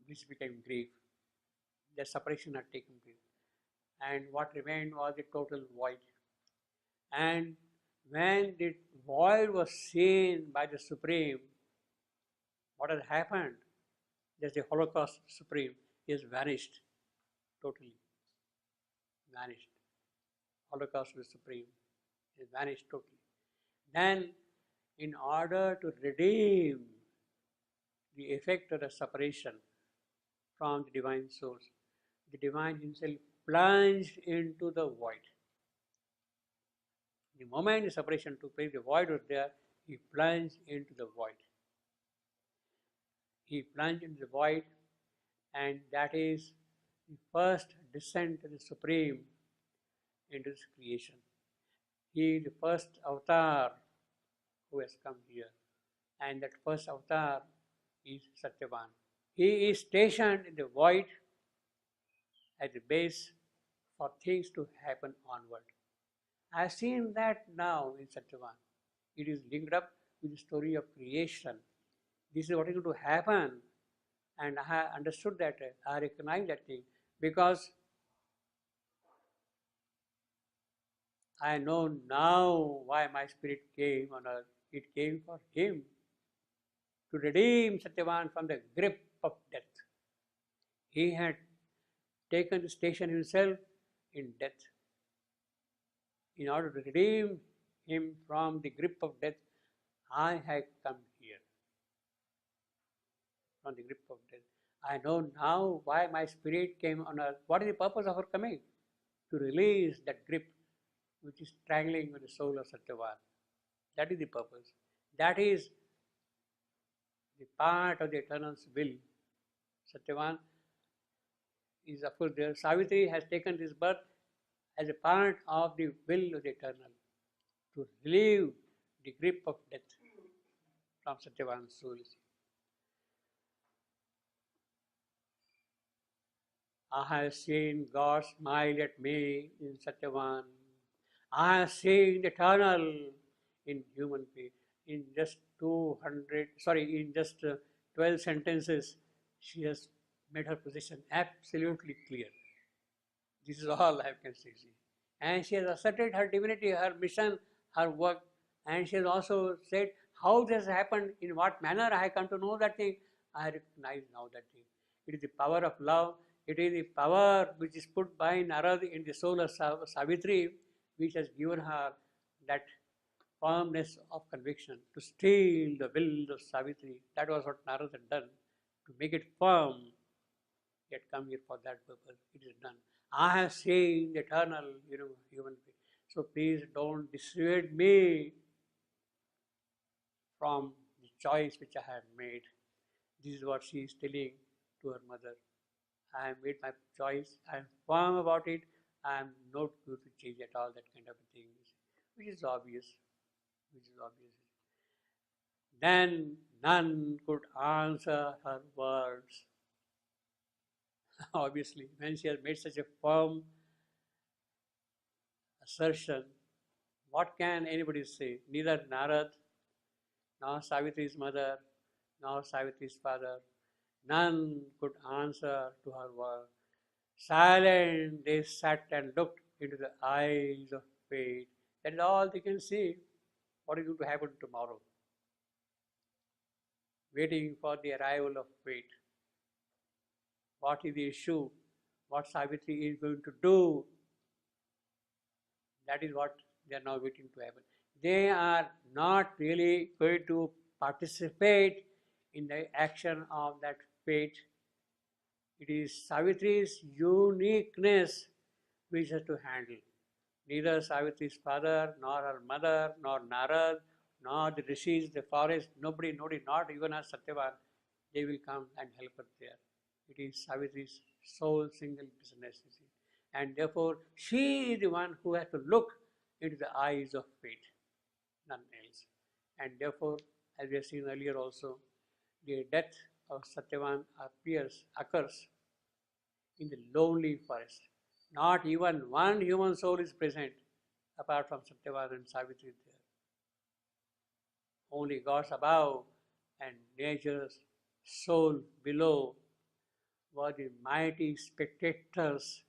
which became grief. The separation had taken place. And what remained was the total void. And when the void was seen by the Supreme, what has happened? Just the Holocaust Supreme is vanished totally. Vanished. Holocaust of the Supreme is vanished totally. Then, in order to redeem the effect of the separation from the divine source, the divine himself plunged into the void. The moment the separation took place, the void was there, he plunged into the void. He plunged into the void, and that is the first descent of the Supreme into this creation. He is the first avatar who has come here, and that first avatar is Satyavan. He is stationed in the void at the base for things to happen onward. I have seen that now in Satyavan. It is linked up with the story of creation. This is what is going to happen, and I have understood that, I recognize that thing, because I know now why my spirit came on earth. It came for him, to redeem Satyavan from the grip of death. He had taken the station himself in death. In order to redeem him from the grip of death, I have come here. From the grip of death. I know now why my spirit came on earth. What is the purpose of her coming? To release that grip which is strangling with the soul of Satyavan. That is the purpose. That is the part of the Eternal's will. Satyavan is of course there. Savitri has taken this birth as a part of the will of the Eternal, to relieve the grip of death from Satyavan's soul. I have seen God smile at me in Satyavan. I have seen the eternal in human being. In just 12 sentences, she has made her position absolutely clear. This is all I can say. And she has asserted her divinity, her mission, her work, and she has also said how this happened, in what manner I come to know that thing. I recognize now that thing. It is the power of love. It is the power which is put by Narad in the soul of Savitri, which has given her that firmness of conviction to steal the will of Savitri. That was what Narad had done, to make it firm. He had come here for that purpose. It is done. I have seen the eternal, human being. So please don't dissuade me from the choice which I have made. This is what she is telling to her mother. I have made my choice. I am firm about it. I am not going to change at all, that kind of a thing, which is obvious. Then none could answer her words. Obviously, when she has made such a firm assertion, what can anybody say? Neither Narad, nor Savitri's mother, nor Savitri's father, none could answer to her word. Silent, they sat and looked into the eyes of fate. That is all they can see. What is going to happen tomorrow? Waiting for the arrival of fate. What is the issue? What Savitri is going to do? That is what they are now waiting to happen. They are not really going to participate in the action of that fate. It is Savitri's uniqueness which has to handle. Neither Savitri's father, nor her mother, nor Narad, nor the rishis, the forest, nobody, not even her Satyavan, they will come and help her there. It is Savitri's sole single business. And therefore, she is the one who has to look into the eyes of fate, none else. And therefore, as we have seen earlier also, the death of Satyavan occurs in the lonely forest. Not even one human soul is present apart from Satyavan and Savitri there. Only gods above and nature's soul below were the mighty spectators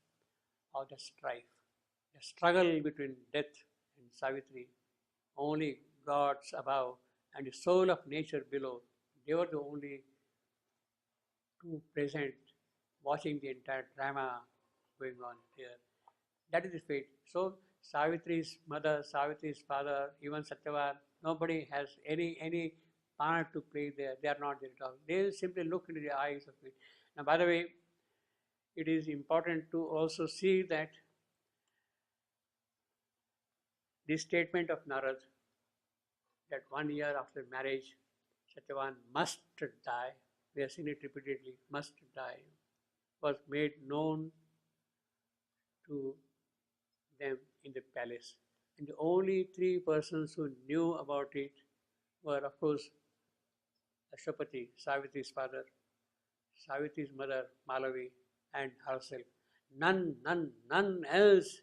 of the strife, the struggle between death and Savitri. Only gods above and the soul of nature below, they were the only two present, watching the entire drama going on here. That is the fate. So Savitri's mother, Savitri's father, even Satyavan, nobody has any part to play there. They are not there at all. They simply look into the eyes of it. Now, by the way, it is important to also see that this statement of Narad, that 1 year after marriage, Satyavan must die, we have seen it repeatedly, must die, was made known to them in the palace. And the only 3 persons who knew about it were, of course, Ashwapati, Savitri's father, Savitri's mother, Malavi, and herself. None else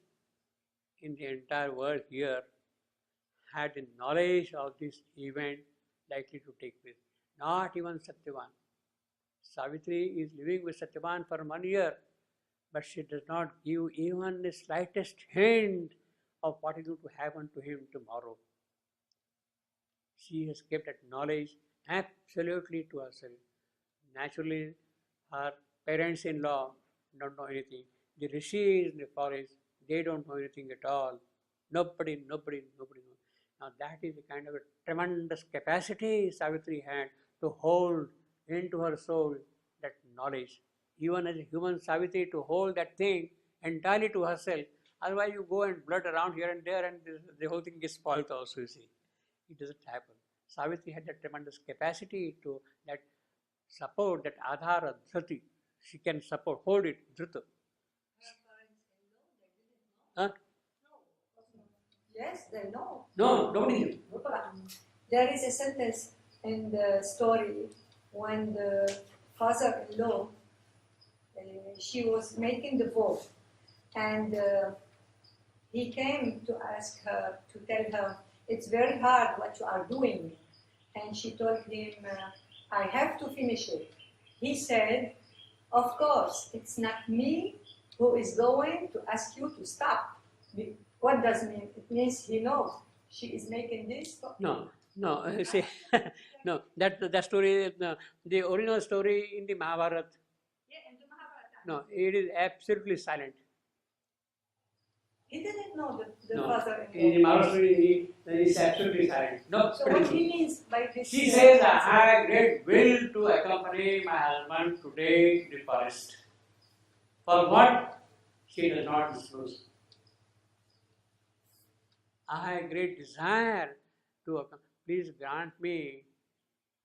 in the entire world here had the knowledge of this event likely to take place. Not even Satyavan. Savitri is living with Satyavan for 1 year, but she does not give even the slightest hint of what is going to happen to him tomorrow. She has kept that knowledge absolutely to herself. Naturally, her parents-in-law don't know anything. The rishis in the forest, they don't know anything at all. Nobody knows. Now that is the kind of a tremendous capacity Savitri had to hold into her soul that knowledge. Even as a human Savitri, to hold that thing entirely to herself. Otherwise you go and blurt around here and there and the whole thing gets spoiled also, you see. It doesn't happen. Savitri had that tremendous capacity to that support, that adhara, dhriti. She can support, hold it, dhrita. Huh? Yes, they know. No, nobody knew. There is a sentence in the story when the father-in-law she was making the vote, and he came to ask her, to tell her, it's very hard what you are doing. And she told him, I have to finish it. He said, of course, it's not me who is going to ask you to stop. What does it mean? It means he knows she is making this. No, see, no, that story, the original story in the Mahabharata, Yeah, in the Mahabharata. no, it is absolutely silent. He didn't know the No, father-in-law. in the Mahabharata story, it is absolutely silent. No, So what he means by this? she says, I have great will to accompany my husband today to the forest. For what? She does not disclose. I have great desire to accompany. Please grant me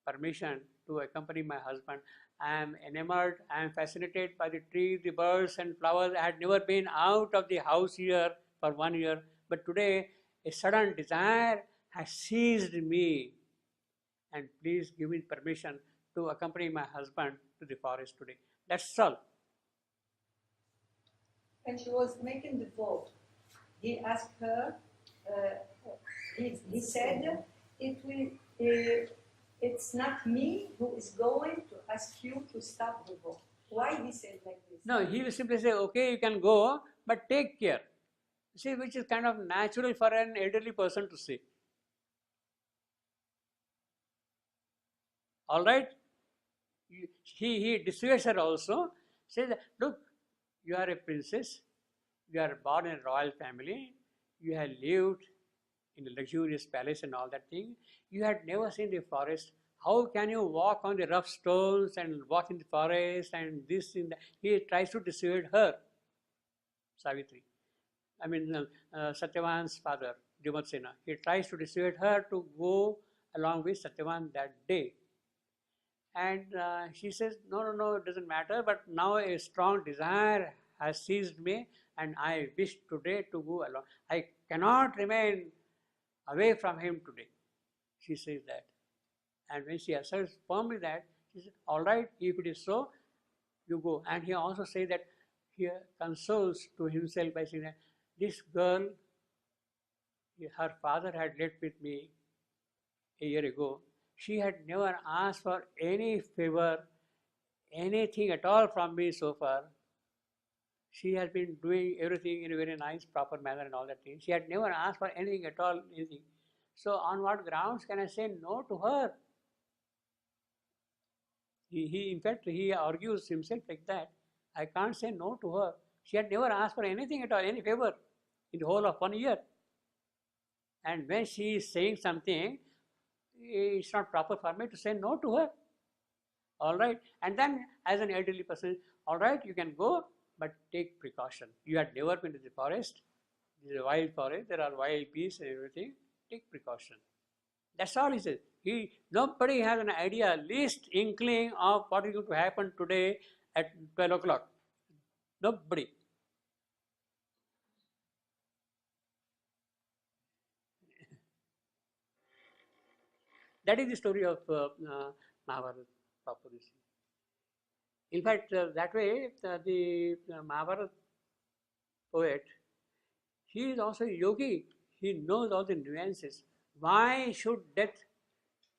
permission to accompany my husband. I am enamored, I am fascinated by the trees, the birds and flowers. I had never been out of the house here for 1 year, but today a sudden desire has seized me. And please give me permission to accompany my husband to the forest today. That's all. And she was making the vote. He asked her, he said, it's not me who is going to ask you to stop the vote. Why he said like this? No, he will simply say, okay, you can go, but take care. See, which is kind of natural for an elderly person to say. All right? He dissuades her also, says that, look, you are a princess, you are born in a royal family, you have lived in a luxurious palace and all that thing. You had never seen the forest. How can you walk on the rough stones and walk in the forest and this and that? He tries to dissuade her, Savitri. I mean, Satyavan's father, Dhimatsena. He tries to dissuade her to go along with Satyavan that day. And she says, no, it doesn't matter, but now a strong desire has seized me and I wish today to go along. I cannot remain away from him today. She says that. And when she asserts firmly that, she says, all right, if it is so, you go. And he also says that he consoles to himself by saying that this girl, her father had left with me a year ago. She had never asked for any favor, anything at all from me so far. She has been doing everything in a very nice, proper manner and all that thing. She had never asked for anything at all, anything. So on what grounds can I say no to her? In fact, he argues himself like that. I can't say no to her. She had never asked for anything at all, any favor in the whole of 1 year. And when she is saying something, it's not proper for me to say no to her. All right. And then as an elderly person, all right, you can go, but take precaution. You had never been to the forest. This is a wild forest. There are wild beasts and everything. Take precaution. That's all he says. Nobody has an idea, least inkling of what is going to happen today at 12 o'clock. Nobody. That is the story of Mahabharata proposition. In fact, that way, the Mahabharata poet, he is also a yogi. He knows all the nuances. Why should death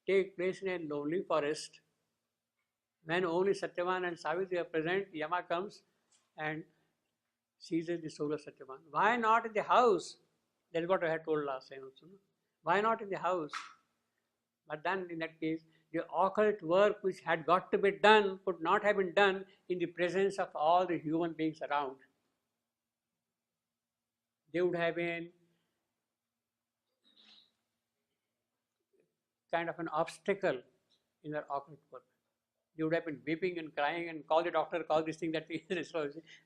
take place in a lonely forest when only Satyavan and Savitri are present? Yama comes and seizes the soul of Satyavan. Why not in the house? That is what I had told last time also. No? Why not in the house? But then in that case, the occult work which had got to be done could not have been done in the presence of all the human beings around. They would have been kind of an obstacle in their occult work. They would have been weeping and crying and call the doctor, call this thing, that thing,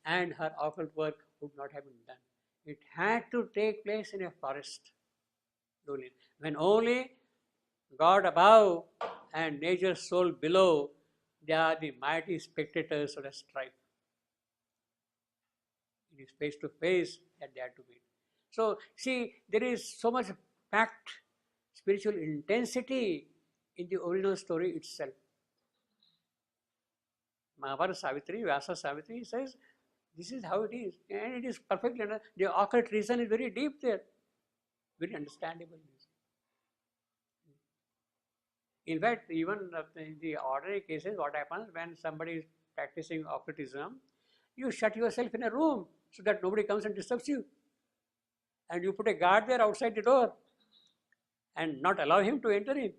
and her occult work would not have been done. It had to take place in a forest, when only God above and nature's soul below, they are the mighty spectators of the strife. It is face to face that they are to meet. So, see, there is so much packed spiritual intensity in the original story itself. Mahabharata Savitri, Vyasa Savitri says, this is how it is. And it is perfectly, the occult reason is very deep there, very understandable. In fact, even in the ordinary cases, what happens when somebody is practicing occultism, you shut yourself in a room so that nobody comes and disturbs you. And you put a guard there outside the door and not allow him to enter in.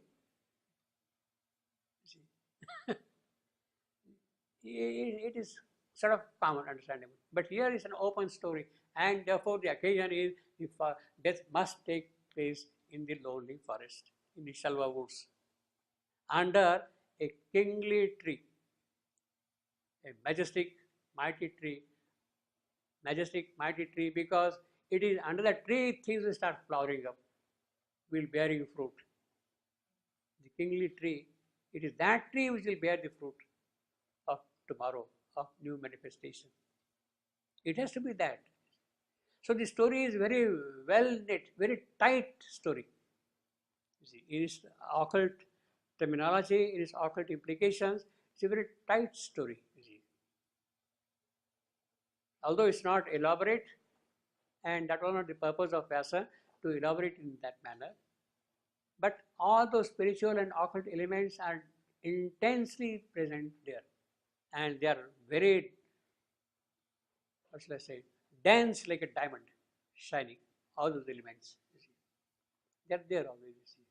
It is sort of common, understandable. But here is an open story, and therefore the occasion is death must take place in the lonely forest, in the Shalva woods, under a kingly tree, a majestic, mighty tree, because it is under the tree things will start flowering up, will bearing fruit. The kingly tree, it is that tree which will bear the fruit of tomorrow, of new manifestation. It has to be that. So the story is very well knit, very tight story. You see, it is occult terminology, it is occult implications, it's a very tight story. You see. Although it's not elaborate, and that was not the purpose of Vyasa to elaborate in that manner, but all those spiritual and occult elements are intensely present there, and they are very, what shall I say, dense like a diamond, shining, all those elements. You see. They are there always. You see.